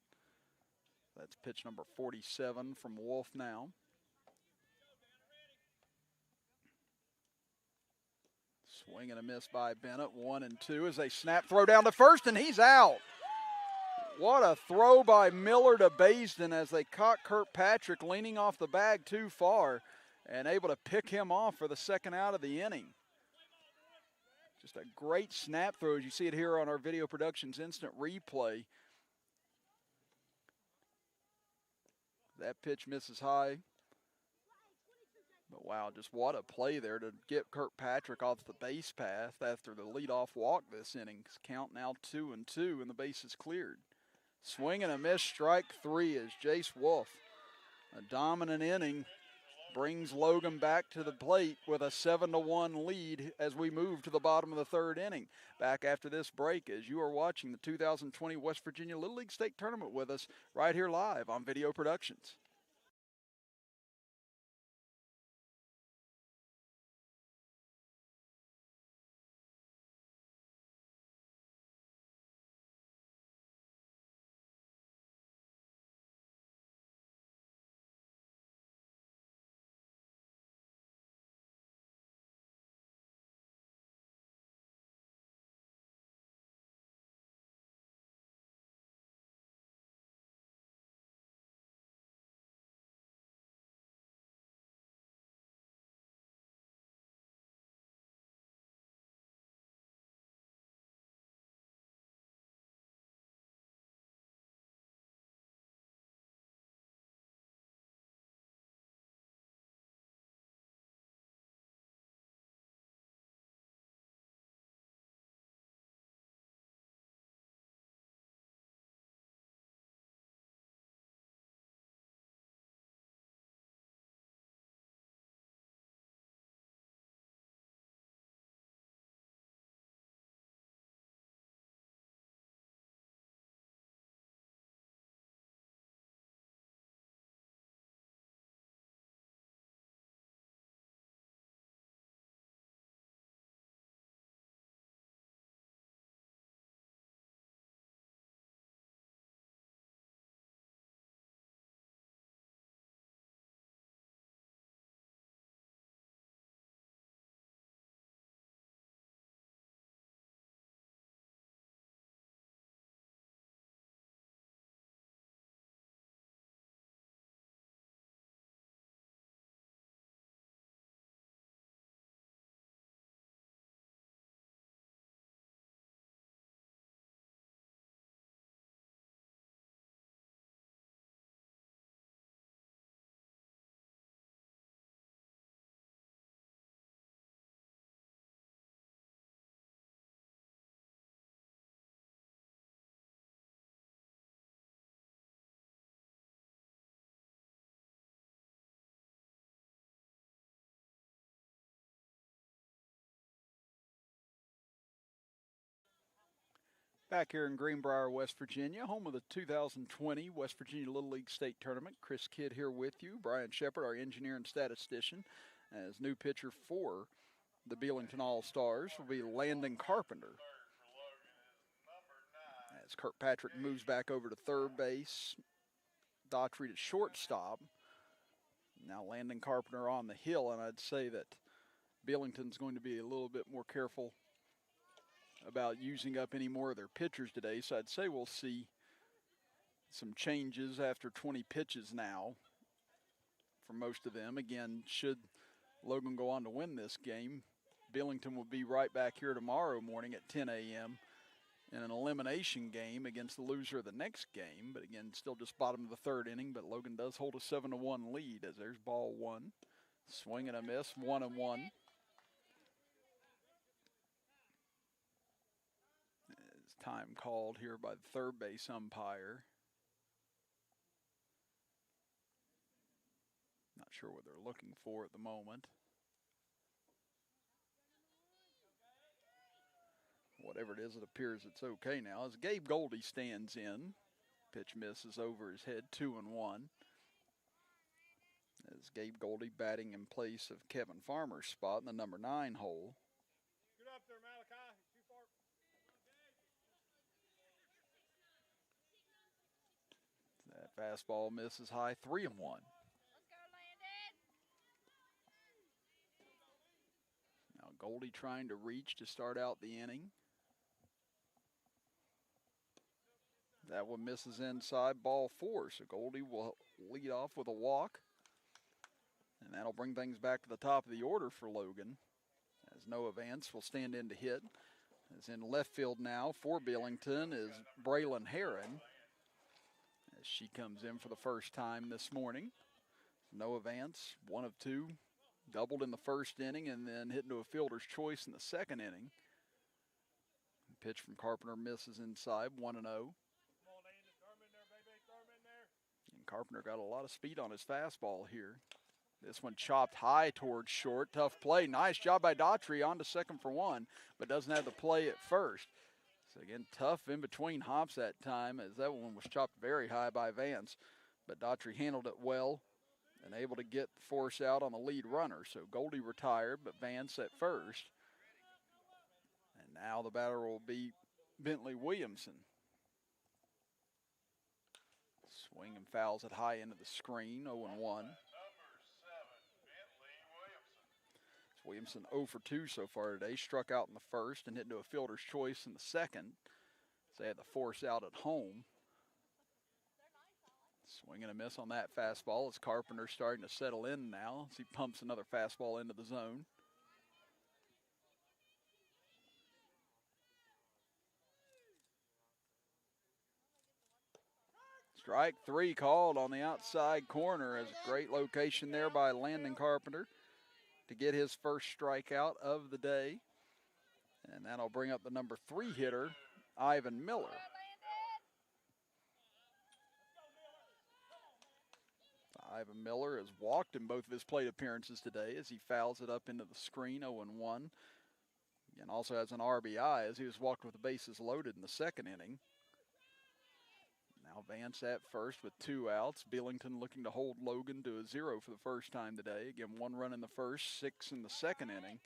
That's pitch number 47 from Wolfe now. Swing and a miss by Bennett, 1-2 as they snap throw down to first, and he's out. What a throw by Miller to Baisden as they caught Kirkpatrick leaning off the bag too far and able to pick him off for the second out of the inning. Just a great snap throw as you see it here on our Video Productions instant replay. That pitch misses high. But wow, just what a play there to get Kirkpatrick off the base path after the leadoff walk this inning. Count now 2-2 and the base is cleared. Swing and a miss, strike 3 as Jace Wolfe, a dominant inning, brings Logan back to the plate with a 7-1 lead as we move to the bottom of the third inning. Back after this break as you are watching the 2020 West Virginia Little League State Tournament with us right here live on Video Productions. Back here in Greenbrier, West Virginia, home of the 2020 West Virginia Little League State Tournament. Chris Kidd here with you. Brian Shepard, our engineer and statistician. As new pitcher for the Bellington All-Stars will be Landon Carpenter. As Kirkpatrick moves back over to third base, Daughtry to shortstop. Now Landon Carpenter on the hill, and I'd say that Bellington's going to be a little bit more careful about using up any more of their pitchers today, so I'd say we'll see some changes after 20 pitches now for most of them. Again, should Logan go on to win this game, Bellington will be right back here tomorrow morning at 10 a.m. in an elimination game against the loser of the next game. But again, still just bottom of the third inning, but Logan does hold a 7-1 lead as there's ball one. Swing and a miss, 1-1. Time called here by the third base umpire. Not sure what they're looking for at the moment. Whatever it is, it appears it's okay now. As Gabe Goldie stands in, pitch misses over his head, 2-1. As Gabe Goldie batting in place of Kevin Farmer's spot in the number 9 hole. Get up there, Malachi. Too far. That fastball misses high, 3-1. Let's go, Landon. Now Goldie trying to reach to start out the inning. That one misses inside, ball 4. So Goldie will lead off with a walk. And that'll bring things back to the top of the order for Logan. As Noah Vance will stand in to hit. As in left field now for Bellington is Braylon Herron. As she comes in for the first time this morning. Noah Vance, 1 of 2. Doubled in the first inning and then hit into a fielder's choice in the second inning. Pitch from Carpenter misses inside, 1-0. And Carpenter got a lot of speed on his fastball here. This one chopped high towards short. Tough play. Nice job by Daughtry on to second for 1, but doesn't have the play at first. So again, tough in between hops that time as that one was chopped very high by Vance. But Daughtry handled it well and able to get the force out on the lead runner. So Goldie retired, but Vance at first. And now the batter will be Bentley Williamson. Swing and fouls it high into the screen, 0-1. Williamson 0 for 2 so far today. Struck out in the first and hit into a fielder's choice in the second. So they had the force out at home. Swing and a miss on that fastball as Carpenter starting to settle in now as he pumps another fastball into the zone. Strike 3 called on the outside corner as a great location there by Landon Carpenter to get his first strikeout of the day. And that'll bring up the number 3 hitter, Ivan Miller. Ivan Miller has walked in both of his plate appearances today as he fouls it up into the screen, 0-1. And also has an RBI as he was walked with the bases loaded in the second inning. Now Vance at first with 2 outs. Bellington looking to hold Logan to a 0 for the first time today. Again, 1 run in the first, 6 in the second inning.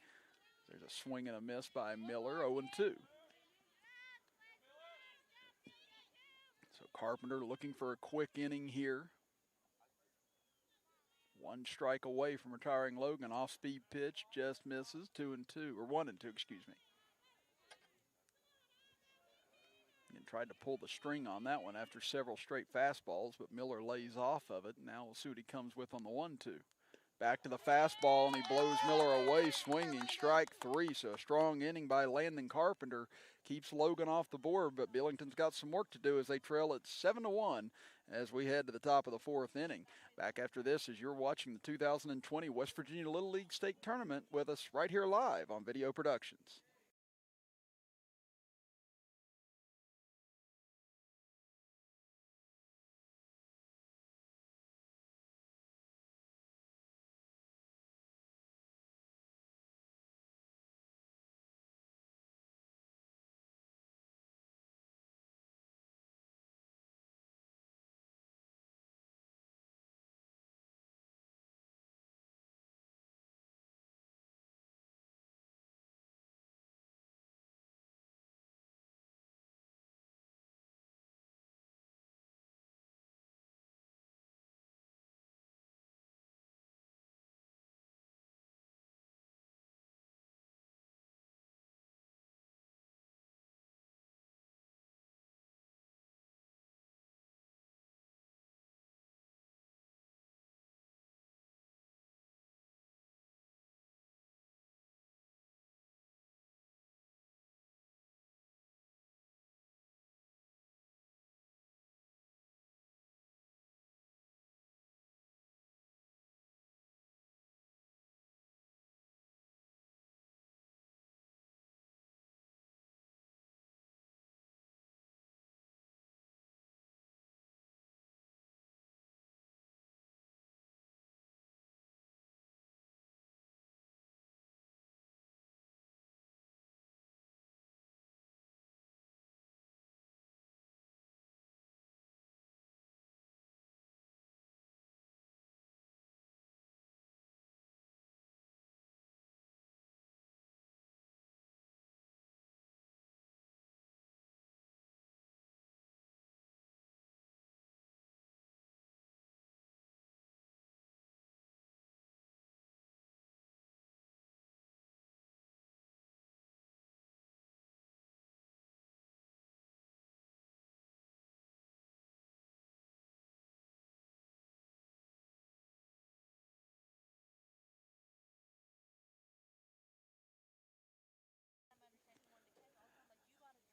There's a swing and a miss by Miller, 0-2. So Carpenter looking for a quick inning here. 1 strike away from retiring Logan. Off-speed pitch, just misses, 2-2, or 1-2, excuse me. And tried to pull the string on that one after several straight fastballs, but Miller lays off of it. Now we'll see what he comes with on the 1-2. Back to the fastball, and he blows Miller away, swinging, strike 3. So a strong inning by Landon Carpenter keeps Logan off the board, but Bellington's got some work to do as they trail at 7-1 as we head to the top of the 4th inning. Back after this as you're watching the 2020 West Virginia Little League State Tournament with us right here live on Video Productions.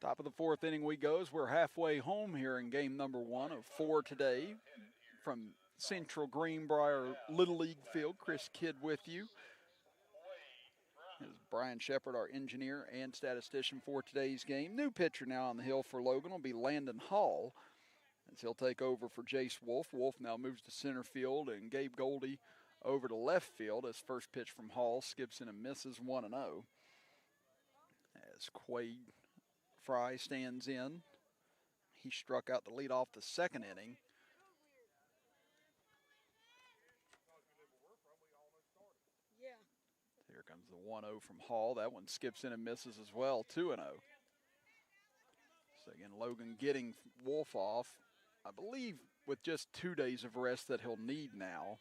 Top of the fourth inning we go as we're halfway home here in game number 1 of 4 today from Central Greenbrier Little League Field. Chris Kidd with you. This is Brian Shepard, our engineer and statistician for today's game. New pitcher now on the hill for Logan will be Landon Hall, as he'll take over for Jace Wolfe. Wolfe now moves to center field, and Gabe Goldie over to left field. His first pitch from Hall skips in and misses 1-0. As Quade Fry stands in. He struck out to lead off the second inning. Here comes the 1-0 from Hall. That one skips in and misses as well, 2-0. So again, Logan getting Wolfe off, I believe, with just 2 days of rest that he'll need now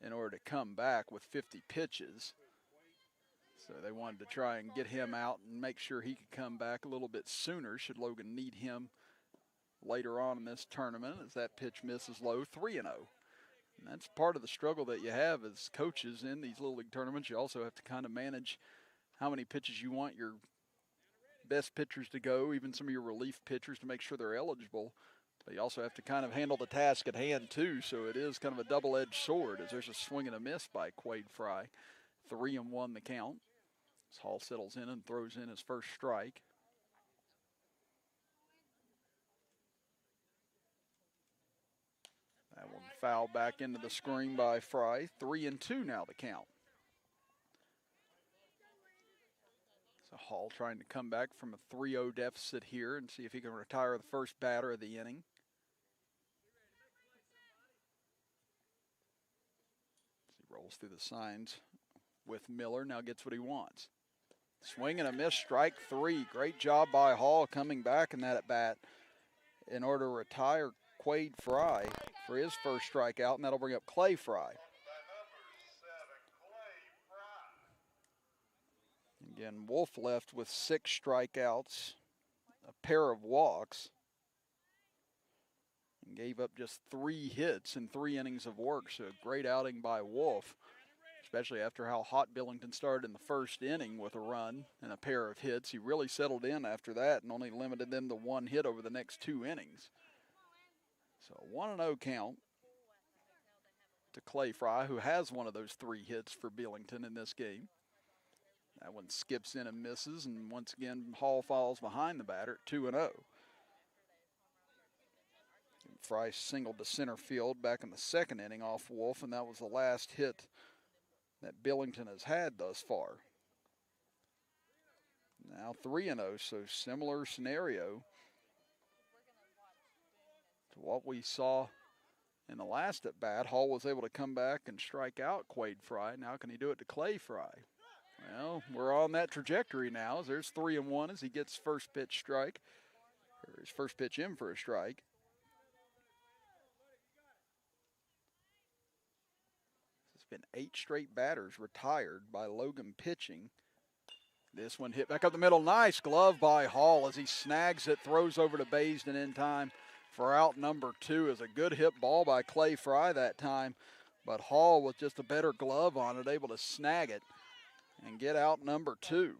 in order to come back with 50 pitches. So they wanted to try and get him out and make sure he could come back a little bit sooner should Logan need him later on in this tournament, as that pitch misses low, 3-0. And that's part of the struggle that you have as coaches in these Little League tournaments. You also have to kind of manage how many pitches you want your best pitchers to go, even some of your relief pitchers, to make sure they're eligible. But you also have to kind of handle the task at hand too, so it is kind of a double-edged sword, as there's a swing and a miss by Quade Fry. 3-1 the count, as Hall settles in and throws in his first strike. That one fouled back into the screen by Fry. 3-2 now the count. So Hall trying to come back from a 3-0 deficit here and see if he can retire the first batter of the inning. He rolls through the signs with Miller, now gets what he wants. Swing and a miss, strike 3. Great job by Hall coming back in that at bat in order to retire Quade Fry for his first strikeout, and that'll bring up Clay Fry. Again, Wolfe left with 6 strikeouts, a pair of walks, and gave up just 3 hits in 3 innings of work. So a great outing by Wolfe, especially after how hot Bellington started in the first inning with a run and a pair of hits. He really settled in after that and only limited them to 1 hit over the next 2 innings. So a 1-0 count to Clay Fry, who has one of those 3 hits for Bellington in this game. That one skips in and misses, and once again, Hall falls behind the batter at 2-0. Fry singled to center field back in the second inning off Wolfe, and that was the last hit that Bellington has had thus far. Now 3-0, so similar scenario to what we saw in the last at bat. Hall was able to come back and strike out Quade Fry. Now can he do it to Clay Fry? Well, we're on that trajectory now. There's 3-1 as he gets first pitch strike, or his first pitch in for a strike. It's been 8 straight batters retired by Logan pitching. This one hit back up the middle. Nice glove by Hall as he snags it, throws over to Baisden in time for out number 2. Is a good hit ball by Clay Fry that time, but Hall with just a better glove on it, able to snag it and get out number 2.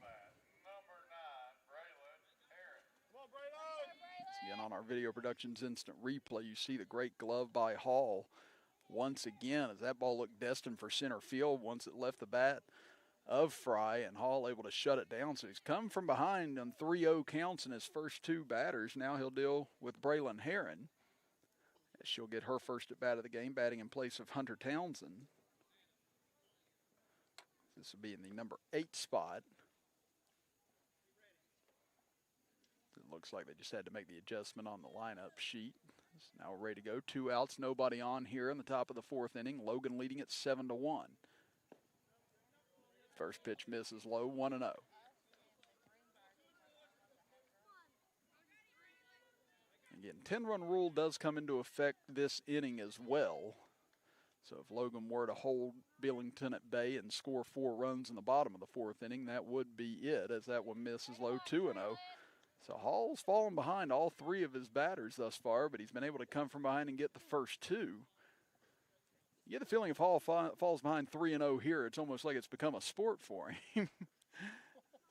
Again, on our Video Productions Instant Replay, you see the great glove by Hall once again, as that ball looked destined for center field once it left the bat of Fry, and Hall able to shut it down. So he's come from behind on 3-0 counts in his first 2 batters. Now he'll deal with Braylon Herron, as she'll get her first at bat of the game, batting in place of Hunter Townsend. This will be in the number 8 spot. It looks like they just had to make the adjustment on the lineup sheet. It's now ready to go. 2 outs, nobody on here in the top of the 4th inning. Logan leading at 7-1. First pitch misses low, 1-0. Again, 10-run rule does come into effect this inning as well. So if Logan were to hold Bellington at bay and score 4 runs in the bottom of the 4th inning, that would be it, as that one misses low, 2-0. So Hall's fallen behind all 3 of his batters thus far, but he's been able to come from behind and get the first 2. You get the feeling if Hall falls behind 3-0 here, it's almost like it's become a sport for him.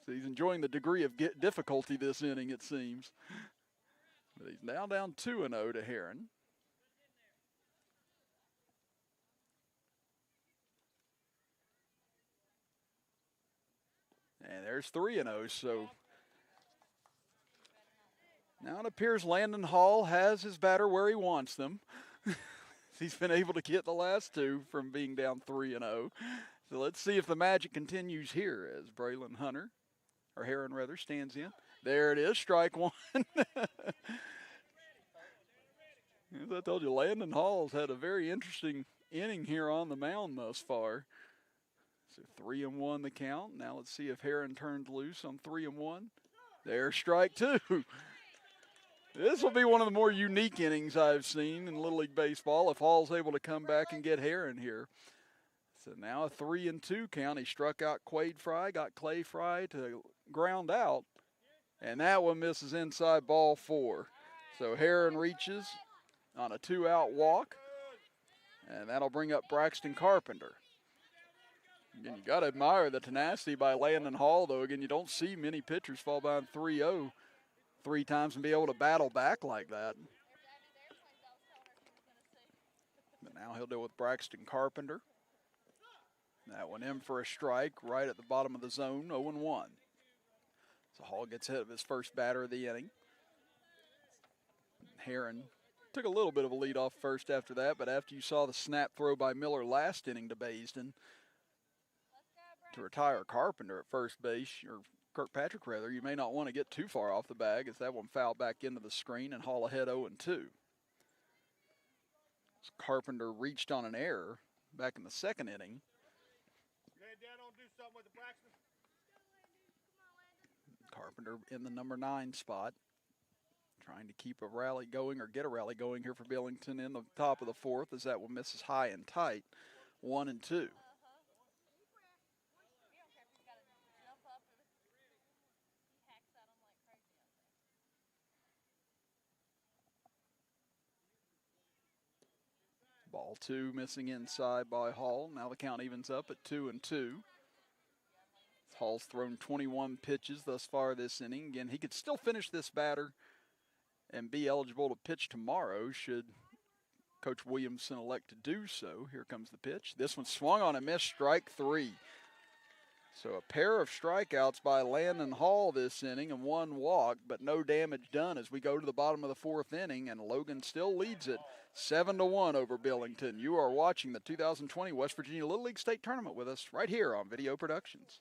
So he's enjoying the degree of difficulty this inning, it seems. But he's now down 2-0 to Heron. And there's 3-0, so now it appears Landon Hall has his batter where he wants them. He's been able to get the last two from being down 3-0. So let's see if the magic continues here as Braylon Hunter, or Heron rather, stands in. There it is, strike one. As I told you, Landon Hall's had a very interesting inning here on the mound thus far. So 3-1 the count. Now let's see if Heron turns loose on 3-1. There's strike two. This will be one of the more unique innings I've seen in Little League Baseball if Hall's able to come back and get Heron here. So now a 3-2 count. He struck out Quade Fry, got Clay Fry to ground out, and that one misses inside ball 4. So Heron reaches on a 2-out walk, and that'll bring up Braxton Carpenter. Again, you got to admire the tenacity by Landon Hall, though. Again, you don't see many pitchers fall behind 3-0 3 times and be able to battle back like that. But now he'll deal with Braxton Carpenter. That one in for a strike right at the bottom of the zone, 0-1. So Hall gets hit of his first batter of the inning. Heron took a little bit of a lead off first after that, but after you saw the snap throw by Miller last inning to Baisden to retire Carpenter at first base, or Kirkpatrick rather, you may not want to get too far off the bag as that one fouled back into the screen and Hall ahead 0-2. Carpenter reached on an error back in the second inning. Carpenter in the number 9 spot, trying to keep a rally going or get a rally going here for Bellington in the top of the 4th as that one misses high and tight, 1-2. Ball 2 missing inside by Hall. Now the count evens up at 2-2. Hall's thrown 21 pitches thus far this inning. Again, he could still finish this batter and be eligible to pitch tomorrow should Coach Williamson elect to do so. Here comes the pitch. This one swung on and missed, strike 3. So a pair of strikeouts by Landon Hall this inning and 1 walk, but no damage done as we go to the bottom of the 4th inning, and Logan still leads it 7-1 over Bellington. You are watching the 2020 West Virginia Little League State Tournament with us right here on Video Productions.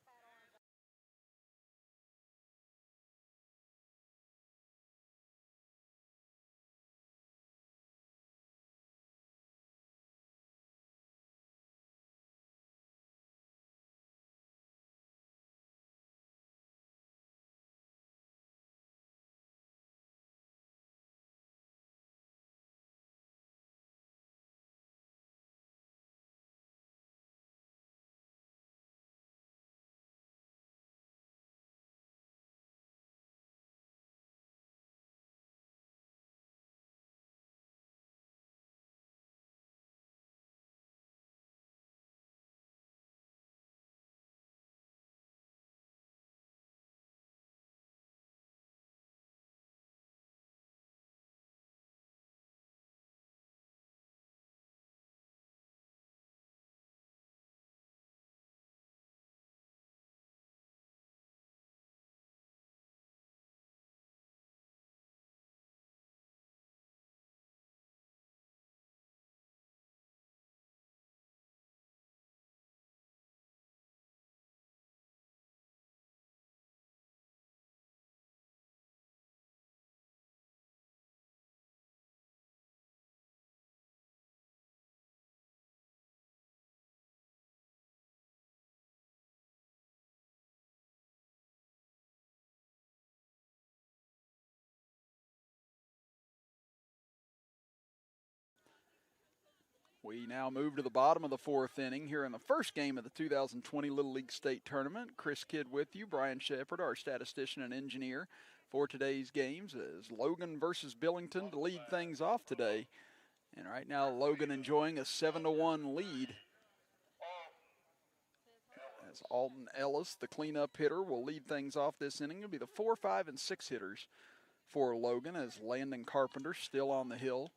We now move to the bottom of the 4th inning here in the first game of the 2020 Little League State Tournament. Chris Kidd with you, Brian Shepard, our statistician and engineer for today's games, as Logan versus Bellington to lead things off today. And right now, Logan enjoying a 7-1 lead. As Alton Ellis, the cleanup hitter, will lead things off this inning. It'll be the 4, 5, and 6 hitters for Logan, as Landon Carpenter still on the hill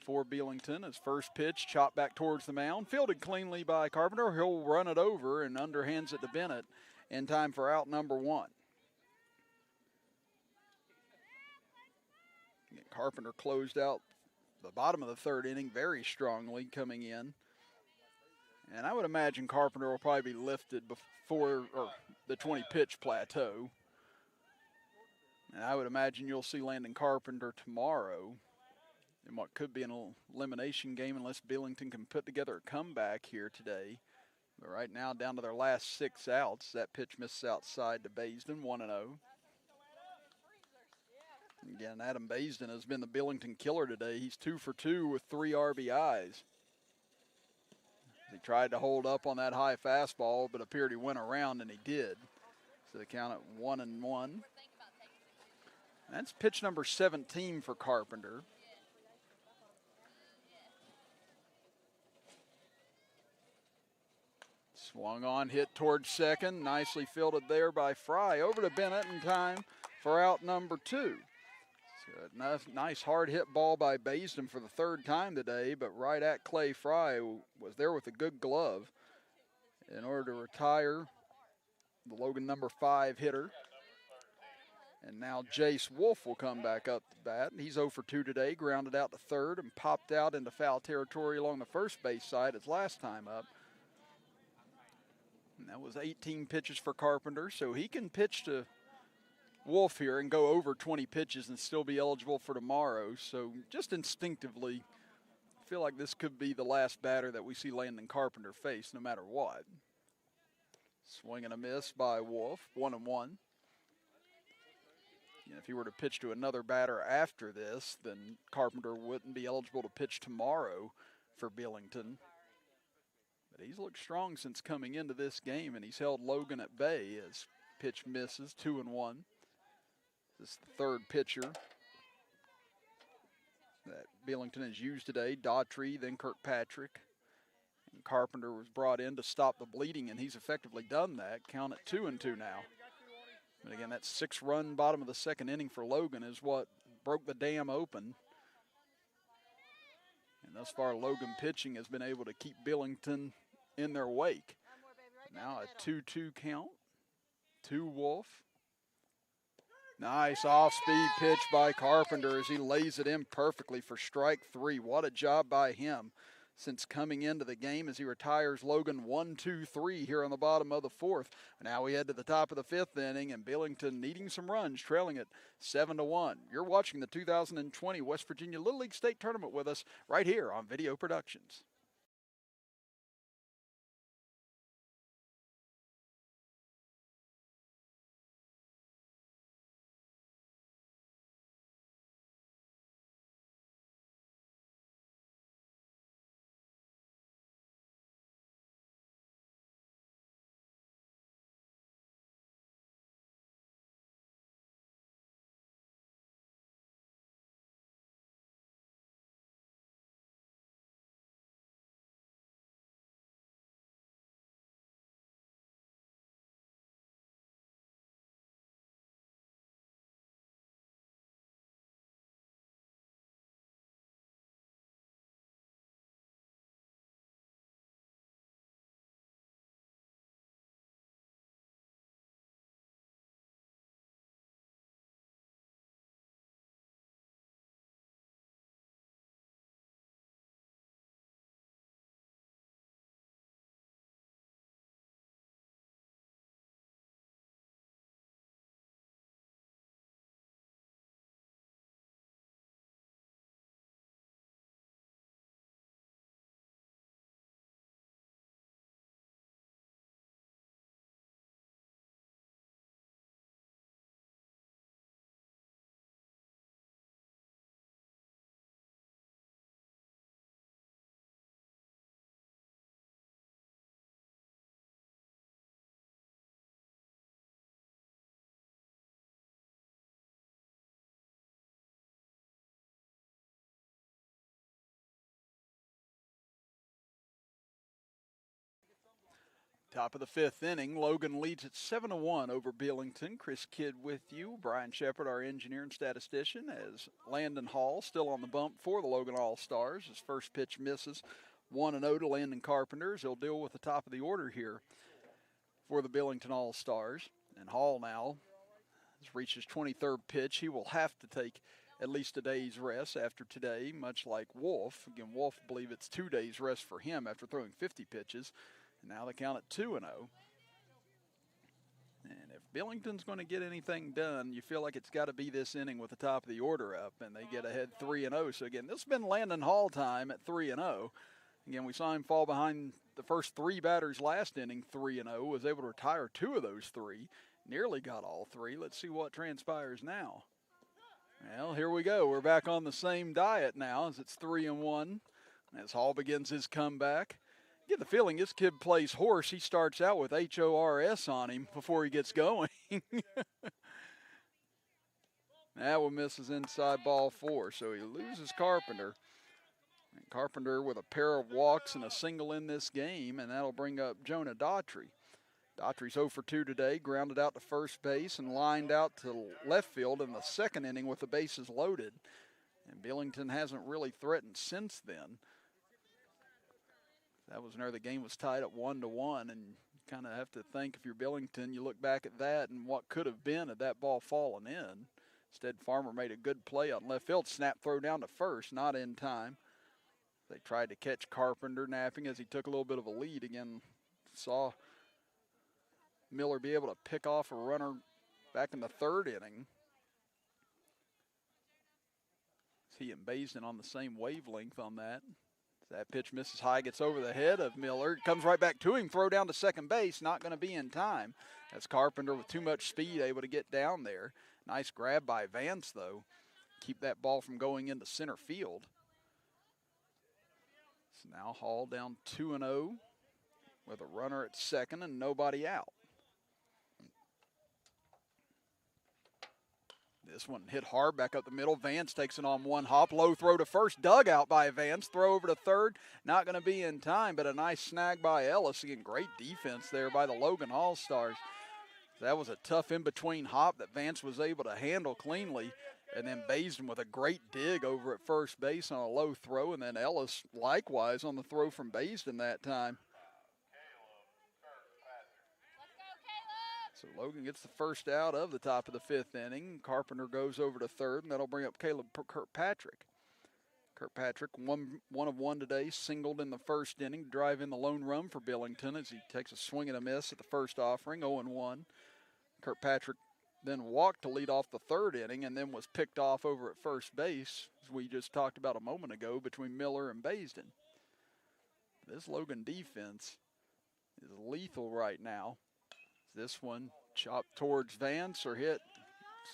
for Bellington. His first pitch chopped back towards the mound, fielded cleanly by Carpenter. He'll run it over and underhands it to Bennett in time for out number 1. Carpenter closed out the bottom of the 3rd inning very strongly coming in. And I would imagine Carpenter will probably be lifted before the 20-pitch plateau. And I would imagine you'll see Landon Carpenter tomorrow in what could be an elimination game unless Bellington can put together a comeback here today. But right now, down to their last 6 outs. That pitch misses outside to Baisden, 1-0. Again, Adam Baisden has been the Bellington killer today. He's 2 for 2 with 3 RBIs. He tried to hold up on that high fastball, but appeared he went around, and he did. So the count at 1-1. That's pitch number 17 for Carpenter. Swung on, hit towards second. Nicely fielded there by Fry. Over to Bennett in time for out number 2. So a nice hard hit ball by Baisden for the 3rd time today, but right at Clay Fry was there with a good glove in order to retire the Logan number 5 hitter. And now Jace Wolfe will come back up to bat. He's 0 for 2 today, grounded out to 3rd and popped out into foul territory along the first base side his last time up. And that was 18 pitches for Carpenter, so he can pitch to Wolfe here and go over 20 pitches and still be eligible for tomorrow. So just instinctively, I feel like this could be the last batter that we see Landon Carpenter face no matter what. Swing and a miss by Wolfe, 1-1. If he were to pitch to another batter after this, then Carpenter wouldn't be eligible to pitch tomorrow for Bellington. But he's looked strong since coming into this game, and he's held Logan at bay as pitch misses, 2-1. This is the 3rd pitcher that Bellington has used today. Daughtry, then Kirkpatrick. And Carpenter was brought in to stop the bleeding, and he's effectively done that. Count at 2-2 now. But again, that 6-run bottom of the 2nd inning for Logan is what broke the dam open. And thus far, Logan pitching has been able to keep Bellington in their wake. Now a 2-2 count to Wolfe. Nice off-speed pitch by Carpenter as he lays it in perfectly for strike 3. What a job by him since coming into the game as he retires Logan 1-2-3 here on the bottom of the 4th. Now we head to the top of the 5th inning, and Bellington needing some runs, trailing it 7-1. You're watching the 2020 West Virginia Little League State Tournament with us right here on Video Productions. Top of the fifth inning, Logan leads at 7-1 over Bellington. Chris Kidd with you. Brian Shepard, our engineer and statistician, as Landon Hall still on the bump for the Logan All-Stars. His first pitch misses 1-0 to Landon Carpenter. He'll deal with the top of the order here for the Bellington All-Stars. And Hall now has reached his 23rd pitch. He will have to take at least a day's rest after today, much like Wolfe. Again, Wolfe, I believe it's 2 days rest for him after throwing 50 pitches. And now they count at 2-0. And if Bellington's going to get anything done, you feel like it's got to be this inning with the top of the order up, and they get ahead 3-0. So again, this has been Landon Hall time at 3-0. Again, we saw him fall behind the first three batters last inning, 3-0. Was able to retire two of those three. Nearly got all three. Let's see what transpires now. Well, here we go. We're back on the same diet now as it's 3-1. As Hall begins his comeback. Get the feeling this kid plays horse. He starts out with HORS on him before he gets going. That one misses inside ball 4, so he loses Carpenter. And Carpenter with a pair of walks and a single in this game, and that'll bring up Jonah Daughtry. Daughtry's 0 for 2 today, grounded out to first base and lined out to left field in the second inning with the bases loaded. And Bellington hasn't really threatened since then. That was whenever the game was tied at 1-1, and you kind of have to think if you're Bellington, you look back at that and what could have been had that ball fallen in. Instead, Farmer made a good play on left field, snap throw down to first, not in time. They tried to catch Carpenter napping as he took a little bit of a lead. Again, saw Miller be able to pick off a runner back in the third inning. He and Baisden on the same wavelength on that. That pitch misses high, gets over the head of Miller. Comes right back to him, throw down to second base. Not going to be in time. That's Carpenter with too much speed able to get down there. Nice grab by Vance, though. Keep that ball from going into center field. So now Hall down 2-0 with a runner at second and nobody out. This one hit hard back up the middle. Vance takes it on one hop. Low throw to first. Dug out by Vance. Throw over to third. Not going to be in time, but a nice snag by Ellis. Again, great defense there by the Logan All-Stars. That was a tough in-between hop that Vance was able to handle cleanly. And then Baisden with a great dig over at first base on a low throw. And then Ellis likewise on the throw from Baisden that time. So Logan gets the first out of the top of the fifth inning. Carpenter goes over to third, and that'll bring up Kirkpatrick. Kirkpatrick, one of one today, singled in the first inning to drive in the lone run for Bellington as he takes a swing and a miss at the first offering, 0-1. Kirkpatrick then walked to lead off the third inning and then was picked off over at first base, as we just talked about a moment ago, between Miller and Baisden. This Logan defense is lethal right now. This one chopped towards Vance, or hit,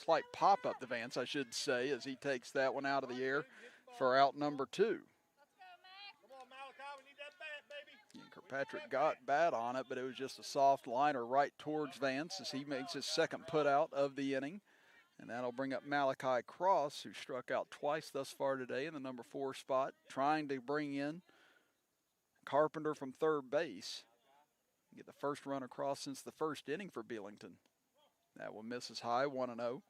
slight pop up to Vance, I should say, as he takes that one out of the air for out number 2. Come on, Malachi, we need that bat, baby. And Kirkpatrick got bat on it, but it was just a soft liner right towards Vance as he makes his second put out of the inning. And that'll bring up Malachi Cross, who struck out twice thus far today in the number 4 spot, trying to bring in Carpenter from third base. Get the first run across since the first inning for Bellington. That one misses high, 1-0.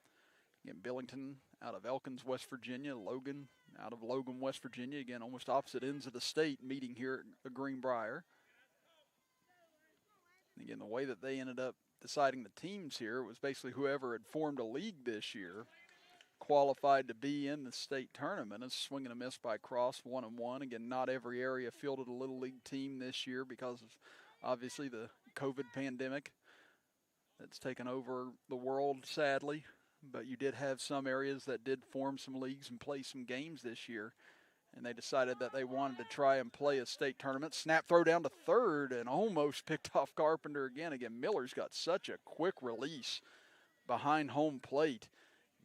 Again, Bellington out of Elkins, West Virginia. Logan out of Logan, West Virginia. Again, almost opposite ends of the state meeting here at GREENBRIER. And again, the way that they ended up deciding the teams here was basically whoever had formed a league this year qualified to be in the state tournament. A swing and a miss by Cross, 1-1. Again, not every area fielded a Little League team this year because of obviously the COVID pandemic that's taken over the world, sadly. But you did have some areas that did form some leagues and play some games this year. And they decided that they wanted to try and play a state tournament. Snap throw down to third and almost picked off Carpenter again. Again, Miller's got such a quick release behind home plate.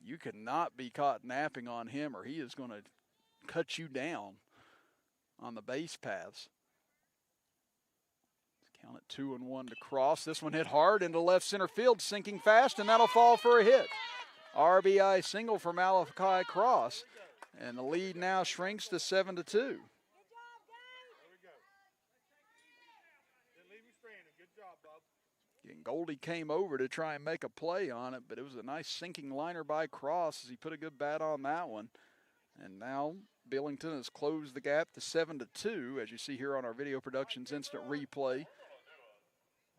You cannot be caught napping on him or he is going to cut you down on the base paths. Count it 2-1 to Cross. This one hit hard into left center field, sinking fast, and that'll fall for a hit. RBI single for Malachi Cross. And the lead now shrinks to 7-2. There we go. Didn't leave continue stranding. Good job, bub. And Goldie came over to try and make a play on it, but it was a nice sinking liner by Cross as he put a good bat on that one. And now Bellington has closed the gap to 7-2, as you see here on our Video Productions instant replay.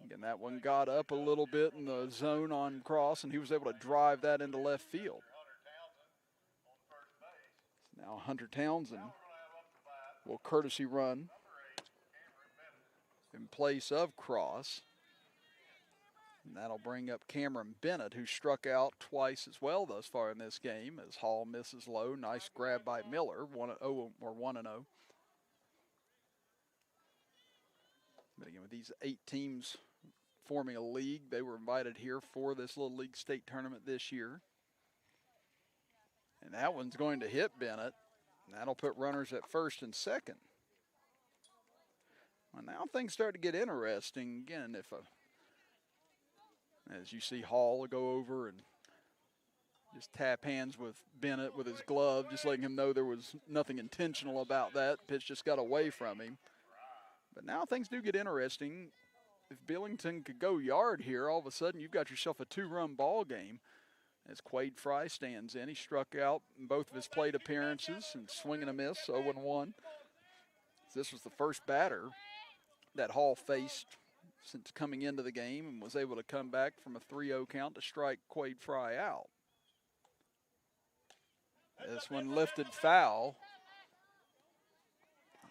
Again, that one got up a little bit in the zone on Cross, and he was able to drive that into left field. Now Hunter Townsend will courtesy run in place of Cross. And that'll bring up Cameron Bennett, who struck out twice as well thus far in this game, as Hall misses low. Nice grab by Miller, 1-0. But again, with these 8 teams forming a league, they were invited here for this Little League State Tournament this year. And that one's going to hit Bennett. And that'll put runners at first and second. Well, now things start to get interesting. Again, as you see Hall go over and just tap hands with Bennett with his glove, just letting him know there was nothing intentional about that. Pitch just got away from him. But now things do get interesting. If Bellington could go yard here, all of a sudden you've got yourself a 2-run ball game. As Quade Fry stands in, he struck out in both of his plate appearances and swinging a miss, 0-1. This was the first batter that Hall faced since coming into the game and was able to come back from a 3-0 count to strike Quade Fry out. This one lifted foul.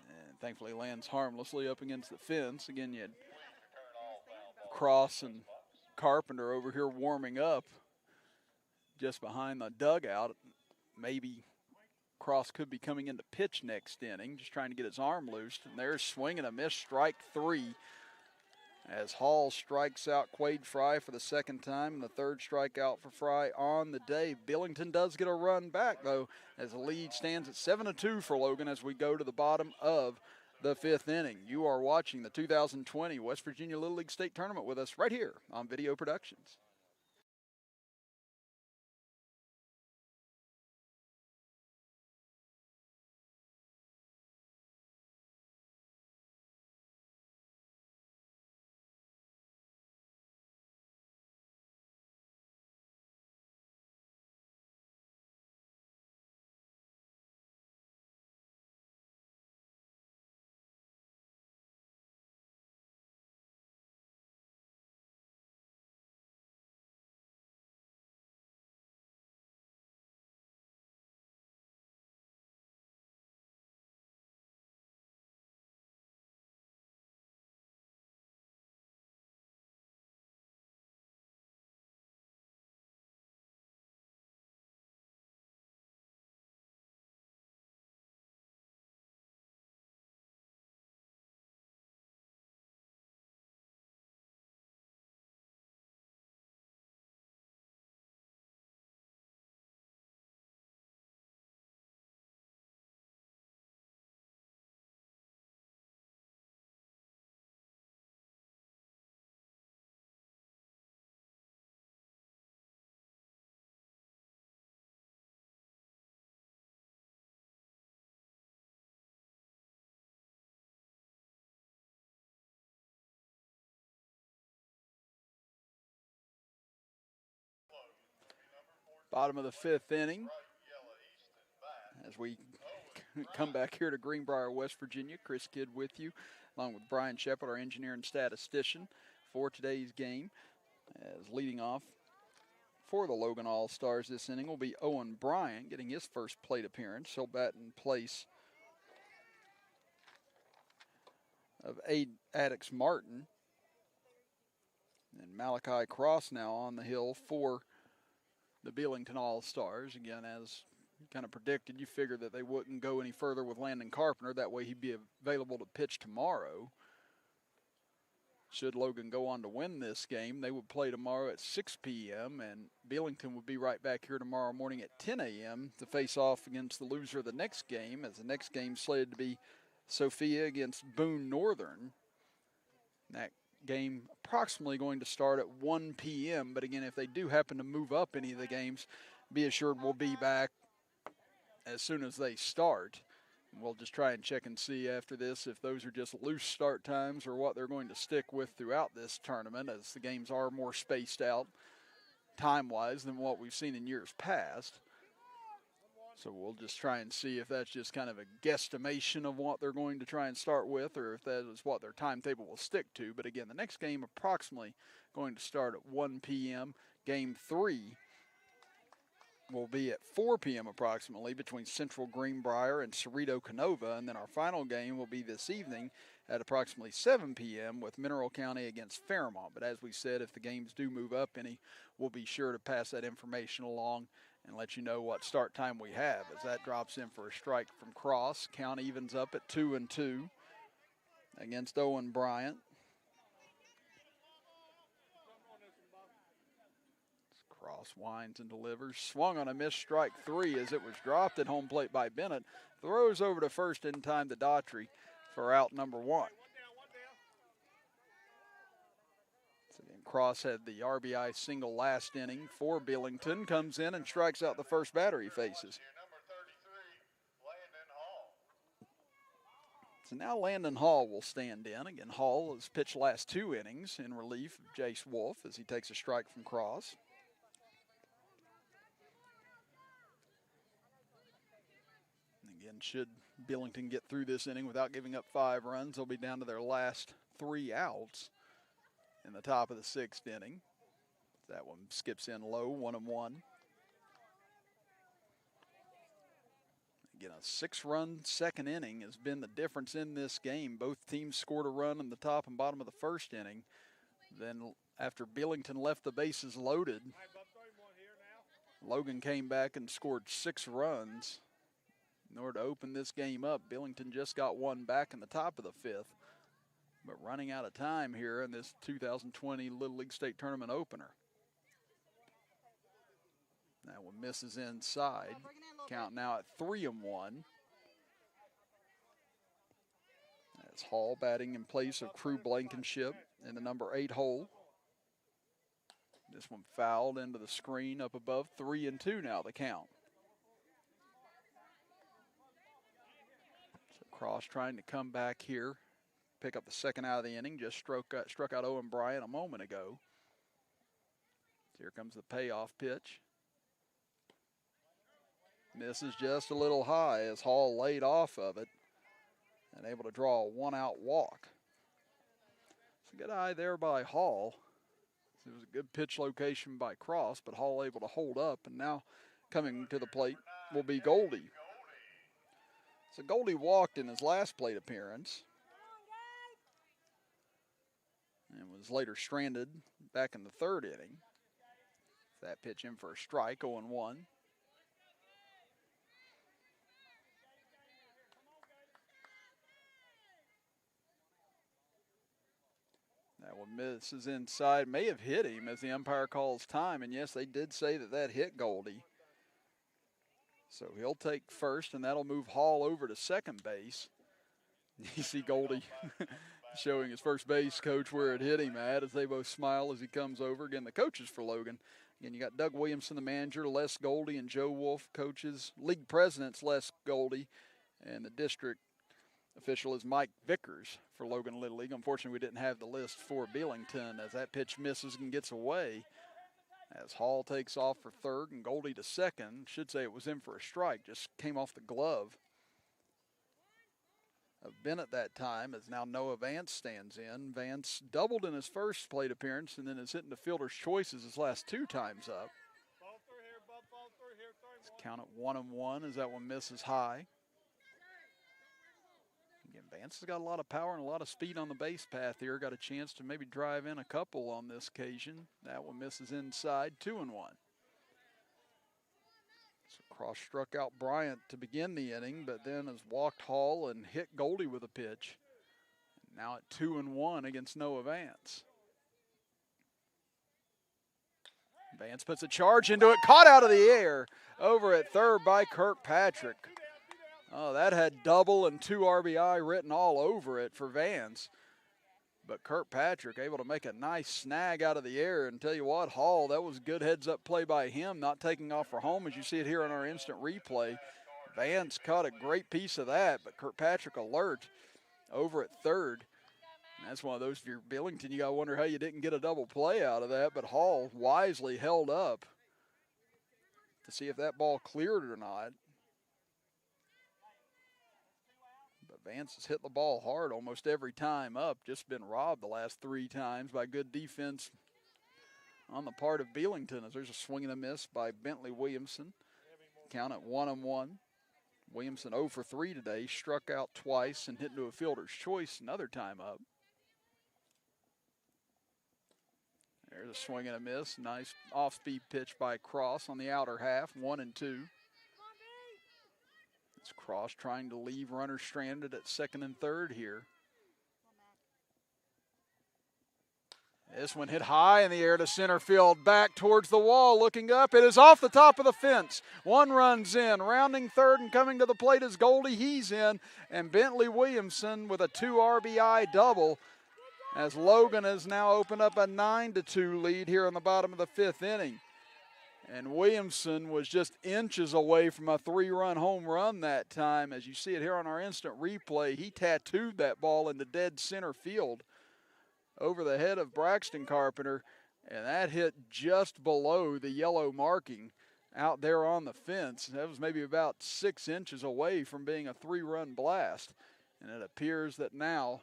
And thankfully lands harmlessly up against the fence. Again, you had Cross and Carpenter over here warming up just behind the dugout. Maybe Cross could be coming into pitch next inning, just trying to get his arm loose. And there's swinging a miss, strike 3. As Hall strikes out Quade Fry for the second time, and the third strikeout for Fry on the day. Bellington does get a run back, though, as the lead stands at 7-2 for Logan as we go to the bottom of the 5th inning. You are watching the 2020 West Virginia Little League State Tournament with us right here on Video Productions. Bottom of the 5th inning as we come back here to Greenbrier, West Virginia. Chris Kidd with you, along with Brian Shepard, our engineer and statistician, for today's game. As leading off for the Logan All-Stars this inning will be Owen Bryant, getting his first plate appearance. He'll bat in place of Addix Martin. And Malachi Cross now on the hill for the Bellington All-Stars. Again, as kind of predicted, you figured that they wouldn't go any further with Landon Carpenter. That way he'd be available to pitch tomorrow. Should Logan go on to win this game, they would play tomorrow at 6 p.m. and Bellington would be right back here tomorrow morning at 10 a.m. to face off against the loser of the next game, as the next game slated to be Sophia against Boone Northern. That game approximately going to start at 1 p.m. But again, if they do happen to move up any of the games, be assured we'll be back as soon as they start. We'll just try and check and see after this if those are just loose start times or what they're going to stick with throughout this tournament, as the games are more spaced out time-wise than what we've seen in years past. So we'll just try and see if that's just kind of a guesstimation of what they're going to try and start with, or if that is what their timetable will stick to. But again, the next game approximately going to start at 1 p.m. Game 3 will be at 4 p.m. approximately between Central Greenbrier and Cerrito Canova. And then our final game will be this evening at approximately 7 p.m. with Mineral County against Fairmont. But as we said, if the games do move up any, we'll be sure to pass that information along and let you know what start time we have, as that drops in for a strike from Cross. Count evens up at 2-2 against Owen Bryant. Cross winds and delivers. Swung on a missed strike 3 as it was dropped at home plate by Bennett. Throws over to first in time to Daughtry for out number 1. Cross had the RBI single last inning for Bellington. Comes in and strikes out the first batter he faces. So now Landon Hall will stand in. Again, Hall has pitched last 2 innings in relief of Jace Wolfe as he takes a strike from Cross. Again, should Bellington get through this inning without giving up 5 runs, they'll be down to their last 3 outs in the top of the 6th inning. That one skips in low, 1-1. Again, a 6-run second inning has been the difference in this game. Both teams scored a run in the top and bottom of the 1st inning. Then after Bellington left the bases loaded, Logan came back and scored 6 runs in order to open this game up. Bellington just got 1 back in the top of the 5th. But running out of time here in this 2020 Little League State Tournament opener. That one misses inside. Count now at 3-1. That's Hall batting in place of Crew Blankenship in the number 8 hole. This one fouled into the screen up above. 3-2 now the count. So Cross trying to come back here. Pick up the 2nd out of the inning. Just struck out Owen Bryant a moment ago. Here comes the payoff pitch. Misses just a little high as Hall laid off of it and able to draw a 1-out walk. It's a good eye there by Hall. It was a good pitch location by Cross, but Hall able to hold up, and now coming to the plate will be Goldie. So Goldie walked in his last plate appearance and was later stranded back in the 3rd inning. That pitch in for a strike, 0-1. That one misses inside, may have hit him as the umpire calls time, and yes, they did say that hit Goldie. So he'll take first, and that'll move Hall over to second base. You see Goldie showing his first base coach where it hit him at as they both smile as he comes over. Again, the coaches for Logan. Again, you got Doug Williamson, the manager, Les Goldie, and Joe Wolfe, coaches. League presidents, Les Goldie, and the district official is Mike Vickers for Logan Little League. Unfortunately, we didn't have the list for Bellington as that pitch misses and gets away. As Hall takes off for 3rd and Goldie to 2nd. Should say it was in for a strike, just came off the glove of Bennett that time, as now Noah Vance stands in. Vance doubled in his first plate appearance and then is hitting the fielder's choices his last 2 times up. Let's count it 1-1 as that one misses high. Again, Vance has got a lot of power and a lot of speed on the base path here. Got a chance to maybe drive in a couple on this occasion. That one misses inside, 2-1. So Cross struck out Bryant to begin the inning, but then has walked Hall and hit Goldie with a pitch. And now at 2-1 against Noah Vance. Vance puts a charge into it, caught out of the air over at 3rd by Kirkpatrick. Oh, that had double and 2 RBI written all over it for Vance. But Kirkpatrick able to make a nice snag out of the air. And tell you what, Hall, that was a good heads-up play by him, not taking off for home, as you see it here on our instant replay. Vance caught a great piece of that, but Kirkpatrick alert over at third. And that's one of those, if you're Bellington, you got to wonder how you didn't get a double play out of that, but Hall wisely held up to see if that ball cleared or not. But Vance has hit the ball hard almost every time up, just been robbed the last 3 times by good defense on the part of Bellington, as there's a swing and a miss by Bentley Williamson. Count at 1-1. Williamson 0 for 3 today, struck out twice and hit into a fielder's choice another time up. There's a swing and a miss. Nice off-speed pitch by Cross on the outer half, 1-2. It's Cross trying to leave runners stranded at second and third here. This one hit high in the air to center field, back towards the wall, looking up. It is off the top of the fence. 1 runs in, rounding third and coming to the plate is Goldie. He's in, and Bentley Williamson with a 2 RBI double, as Logan has now opened up a 9-2 lead here in the bottom of the 5th inning. And Williamson was just inches away from a 3-run home run that time. As you see it here on our instant replay, he tattooed that ball into dead center field over the head of Braxton Carpenter, and that hit just below the yellow marking out there on the fence. That was maybe about 6 inches away from being a 3-run blast. And it appears that now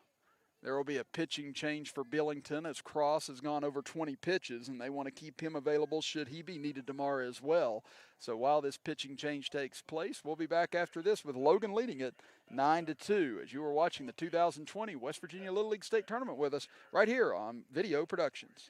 there will be a pitching change for Bellington, as Cross has gone over 20 pitches, and they want to keep him available should he be needed tomorrow as well. So while this pitching change takes place, we'll be back after this with Logan leading it 9-2, as you are watching the 2020 West Virginia Little League State Tournament with us right here on Video Productions.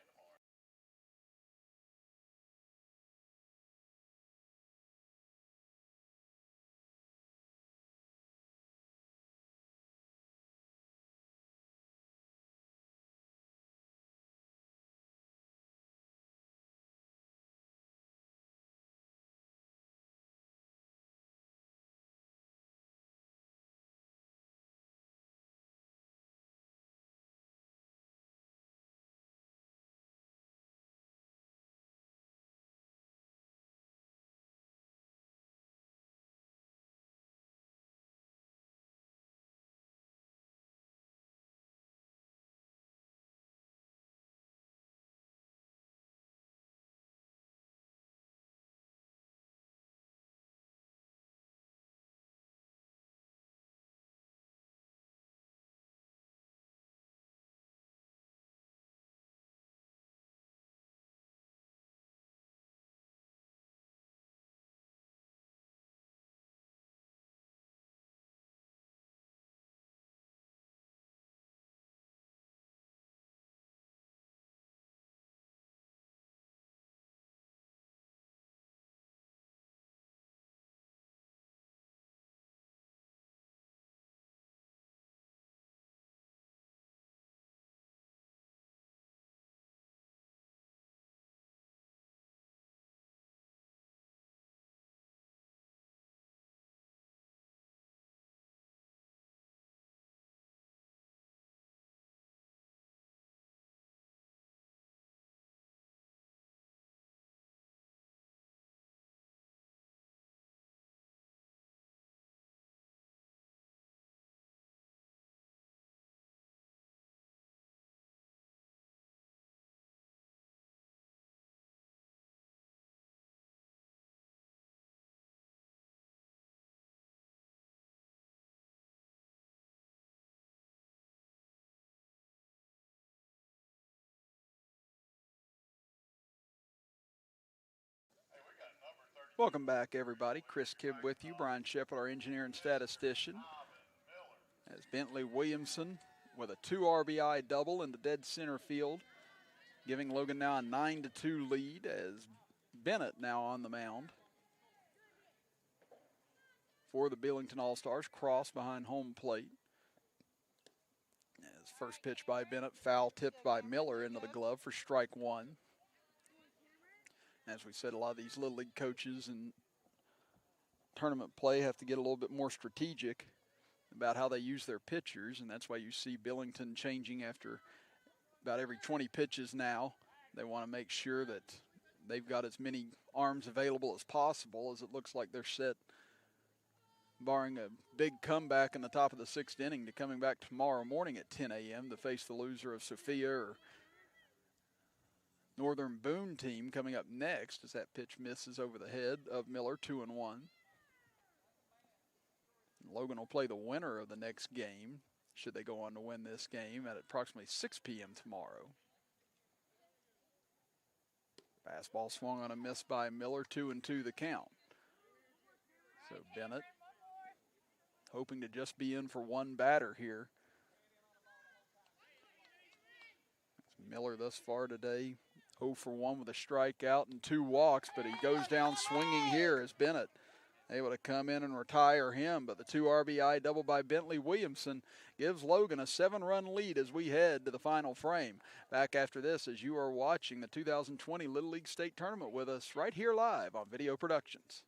Welcome back, everybody. Chris Kidd with you. Brian Shepard, our engineer and statistician. As Bentley Williamson with a 2 RBI double into dead center field, giving Logan now a 9-2 lead, as Bennett now on the mound for the Bellington All-Stars. Cross behind home plate. As first pitch by Bennett, foul tipped by Miller into the glove for strike 1. As we said, a lot of these Little League coaches and tournament play have to get a little bit more strategic about how they use their pitchers, and that's why you see Bellington changing after about every 20 pitches now. They want to make sure that they've got as many arms available as possible, as it looks like they're set barring a big comeback in the top of the 6th inning, to coming back tomorrow morning at 10 a.m. to face the loser of Sophia or Northern Boone team coming up next, as that pitch misses over the head of Miller, 2-1. Logan will play the winner of the next game, should they go on to win this game, at approximately 6 p.m. tomorrow. Fastball swung on a miss by Miller, 2-2 the count. So Bennett hoping to just be in for one batter here. Miller thus far today, 0 for 1 with a strikeout and 2 walks, but he goes down swinging here as Bennett able to come in and retire him. But the 2 RBI double by Bentley Williamson gives Logan a 7-run lead as we head to the final frame. Back after this, as you are watching the 2020 Little League State Tournament with us right here live on Video Productions.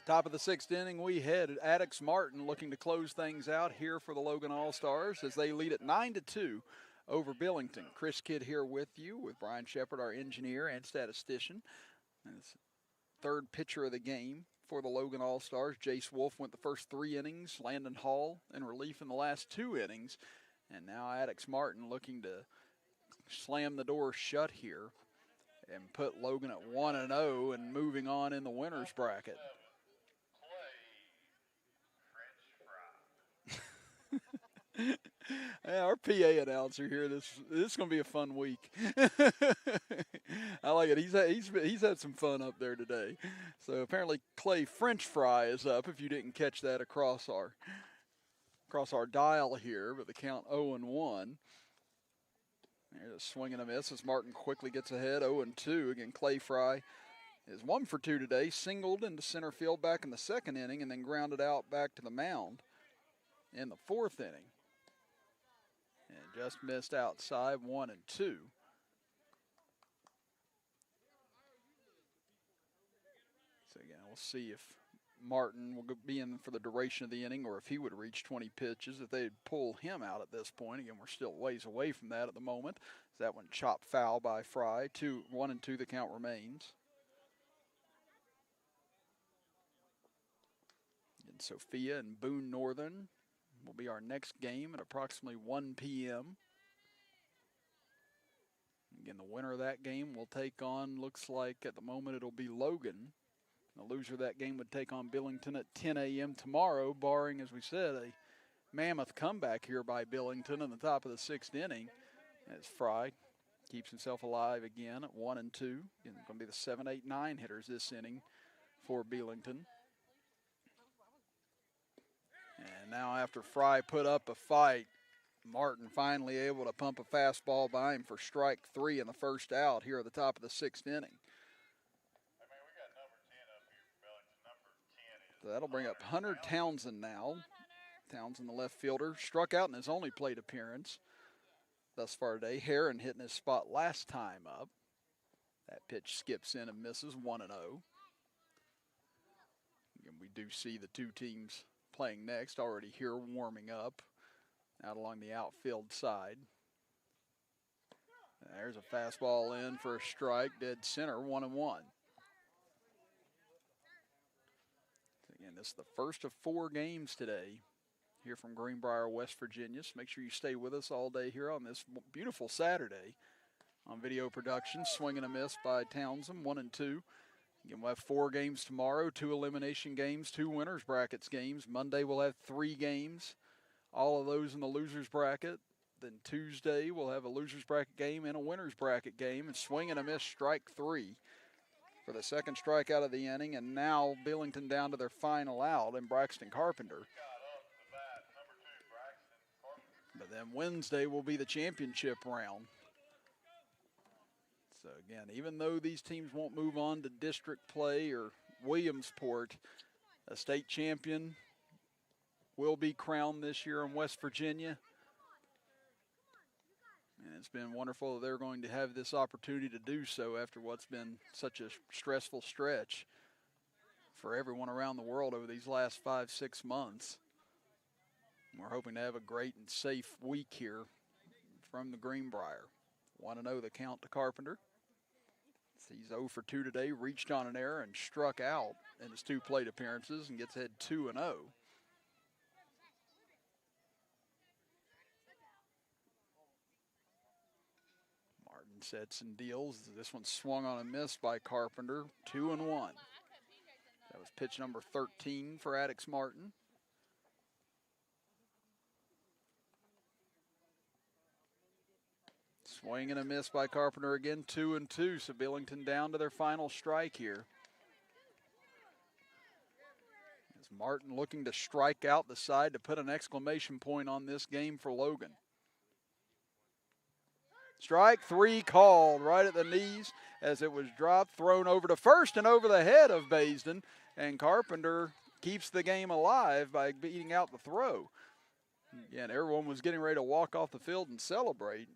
Top of the 6th inning, we head at Attucks Martin looking to close things out here for the Logan All-Stars as they lead at 9-2 over Bellington. Chris Kidd here with you, with Brian Shepard, our engineer and statistician. And it's third pitcher of the game for the Logan All-Stars. Jace Wolfe went the first 3 innings. Landon Hall in relief in the last 2 innings. And now Attucks Martin looking to slam the door shut here and put Logan at 1-0 and moving on in the winner's bracket. Yeah, our PA announcer here. This is going to be a fun week. I like it. He's had some fun up there today. So apparently Clay French Fry is up. If you didn't catch that across our dial here, but the count 0-1. There's a swing and a miss as Martin quickly gets ahead. 0-2 again. Clay Fry is 1 for 2 today. Singled into center field back in the 2nd inning, and then grounded out back to the mound in the 4th inning. And just missed outside, 1-2. So again, we'll see if Martin will be in for the duration of the inning or if he would reach 20 pitches, if they'd pull him out at this point. Again, we're still ways away from that at the moment. That one chopped foul by Fry. 1-2 the count remains. And Sophia and Boone Northern will be our next game at approximately 1 p.m. Again, the winner of that game will take on, looks like at the moment it'll be Logan. The loser of that game would take on Bellington at 10 a.m. tomorrow, barring, as we said, a mammoth comeback here by Bellington in the top of the 6th inning. As Fry keeps himself alive again at 1-2. It's going to be the 7, 8, 9 hitters this inning for Bellington. And now after Fry put up a fight, Martin finally able to pump a fastball by him for strike 3 in the first out here at the top of the 6th inning. So that'll bring up Hunter Townsend now. Townsend, the left fielder, struck out in his only plate appearance thus far today. Heron hitting his spot last time up. That pitch skips in and misses, 1-0. And we do see the two teams playing next, already here warming up out along the outfield side. There's a fastball in for a strike, dead center, 1-1. Again, this is the first of 4 games today here from Greenbrier, West Virginia. So make sure you stay with us all day here on this beautiful Saturday on video production. Swing and a miss by Townsend, 1-2. Again, we'll have 4 games tomorrow, 2 elimination games, 2 winners brackets games. Monday we'll have 3 games, all of those in the losers bracket. Then Tuesday we'll have a losers bracket game and a winners bracket game. And swing and a miss, strike 3 for the second strikeout of the inning. And now Bellington down to their final out and Braxton Carpenter. But then Wednesday will be the championship round. So again, even though these teams won't move on to district play or Williamsport, a state champion will be crowned this year in West Virginia. And it's been wonderful that they're going to have this opportunity to do so after what's been such a stressful stretch for everyone around the world over these last 5-6 months. We're hoping to have a great and safe week here from the Greenbrier. 1-0 the count to Carpenter. He's 0 for 2 today, reached on an error and struck out in his 2 plate appearances and gets ahead 2-0. Martin sets and deals. This one swung on a miss by Carpenter, 2-1. That was pitch number 13 for Addix Martin. Swing and a miss by Carpenter again, 2-2. So Bellington down to their final strike here. As Martin looking to strike out the side to put an exclamation point on this game for Logan. Strike 3 called right at the knees as it was dropped, thrown over to first and over the head of Baisden. And Carpenter keeps the game alive by beating out the throw. Again, everyone was getting ready to walk off the field and celebrate.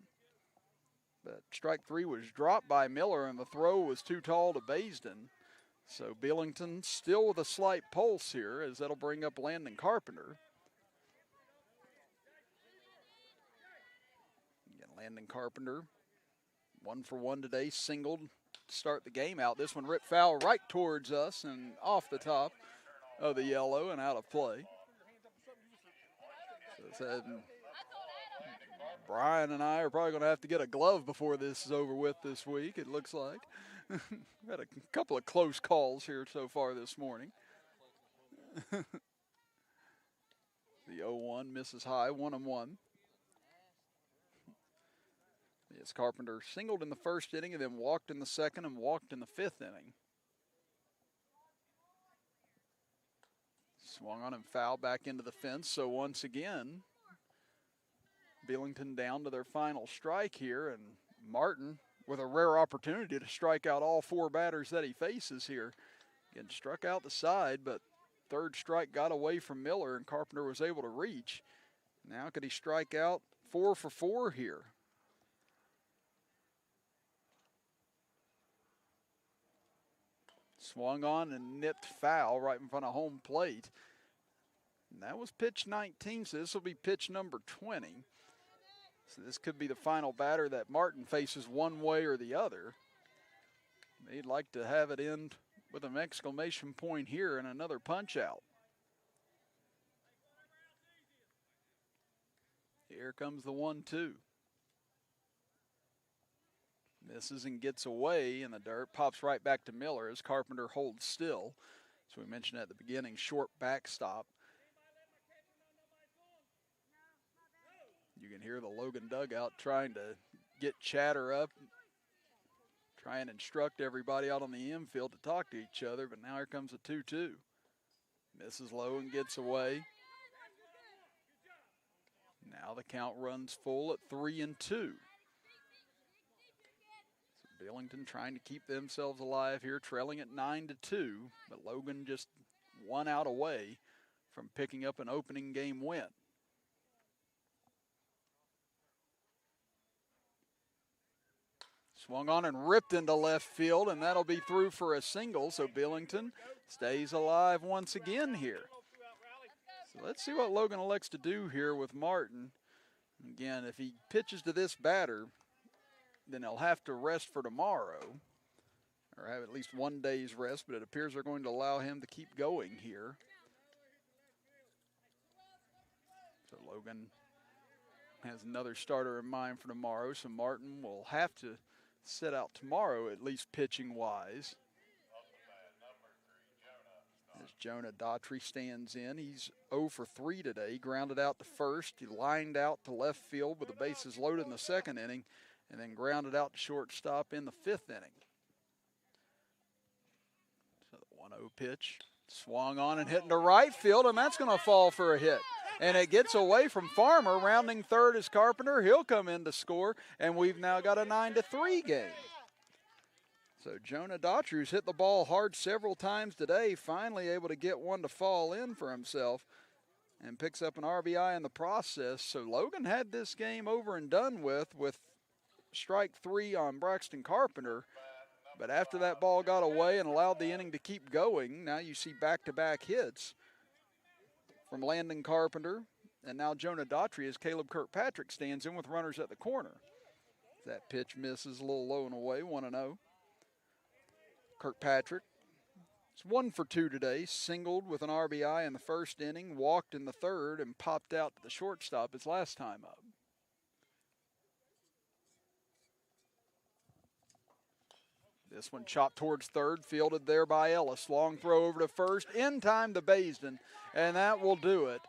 But strike 3 was dropped by Miller, and the throw was too tall to Baisden. So Bellington still with a slight pulse here, as that'll bring up Landon Carpenter. Again, Landon Carpenter, 1 for 1 today, singled to start the game out. This one ripped foul right towards us and off the top of the yellow and out of play. So Brian and I are probably going to have to get a glove before this is over with this week, it looks like. We've had a couple of close calls here so far this morning. The 0-1 misses high, 1-1. Yes, Carpenter singled in the first inning and then walked in the second and walked in the 5th inning. Swung on and fouled back into the fence, so once again, Bellington down to their final strike here, and Martin with a rare opportunity to strike out all 4 batters that he faces here. Again, struck out the side, but third strike got away from Miller, and Carpenter was able to reach. Now could he strike out 4 for 4 here? Swung on and nipped foul right in front of home plate. And that was pitch 19, so this will be pitch number 20. So this could be the final batter that Martin faces one way or the other. They'd like to have it end with an exclamation point here and another punch out. Here comes the 1-2. Misses and gets away in the dirt. Pops right back to Miller as Carpenter holds still. So we mentioned at the beginning, short backstop. You can hear the Logan dugout trying to get chatter up, try and instruct everybody out on the infield to talk to each other, but now here comes a 2-2. Misses low and gets away. Now the count runs full at 3-2. So Bellington trying to keep themselves alive here, trailing at 9-2, but Logan just 1 out away from picking up an opening game win. Swung on and ripped into left field, and that'll be through for a single, so Bellington stays alive once again here. So let's see what Logan elects to do here with Martin. Again, if he pitches to this batter, then he'll have to rest for tomorrow, or have at least 1 day's rest, but it appears they're going to allow him to keep going here. So Logan has another starter in mind for tomorrow, so Martin will have to sit out tomorrow, at least pitching-wise. As Jonah Daughtry stands in, he's 0 for 3 today. Grounded out to first. He lined out to left field with the bases loaded in the second inning, and then grounded out to shortstop in the 5th inning. So the 1-0 pitch swung on and hit into right field, and that's going to fall for a hit. And it gets away from Farmer. Rounding third is Carpenter. He'll come in to score, and we've now got a 9-3 game. So Jonah Daughtry, who's hit the ball hard several times today, finally able to get one to fall in for himself and picks up an RBI in the process. So Logan had this game over and done with strike 3 on Braxton Carpenter. But after that ball got away and allowed the inning to keep going, now you see back-to-back hits from Landon Carpenter, and now Jonah Daughtry as Caleb Kirkpatrick stands in with runners at the corner. That pitch misses a little low and away, 1-0. Kirkpatrick is 1 for 2 today, singled with an RBI in the first inning, walked in the third, and popped out to the shortstop his last time up. This one chopped towards third, fielded there by Ellis. Long throw over to first, in time to Baisden, and that will do it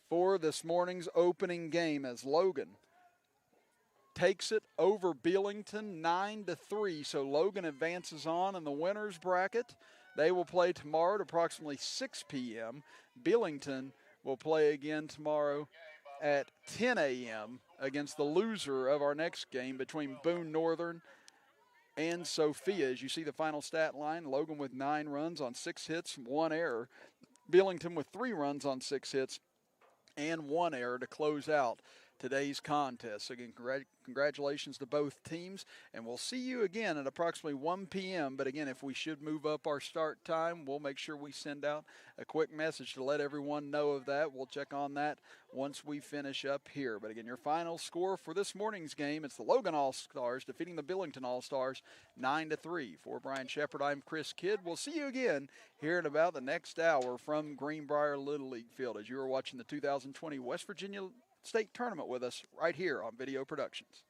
for this morning's opening game as Logan takes it over Bellington 9-3. So Logan advances on in the winners bracket. They will play tomorrow at approximately 6 p.m. Bellington will play again tomorrow at 10 a.m. against the loser of our next game between Boone Northern and Sophia. As you see the final stat line, Logan with 9 runs on 6 hits, 1 error. Bellington with 3 runs on 6 hits and 1 error to close out today's contest. So again, congratulations to both teams, and we'll see you again at approximately 1 p.m. But again, if we should move up our start time, we'll make sure we send out a quick message to let everyone know of that. We'll check on that once we finish up here. But again, your final score for this morning's game, it's the Logan All-Stars defeating the Bellington All-Stars 9-3. For Brian Shepard, I'm Chris Kidd. We'll see you again here in about the next hour from Greenbrier Little League Field as you are watching the 2020 West Virginia State Tournament with us right here on Video Productions.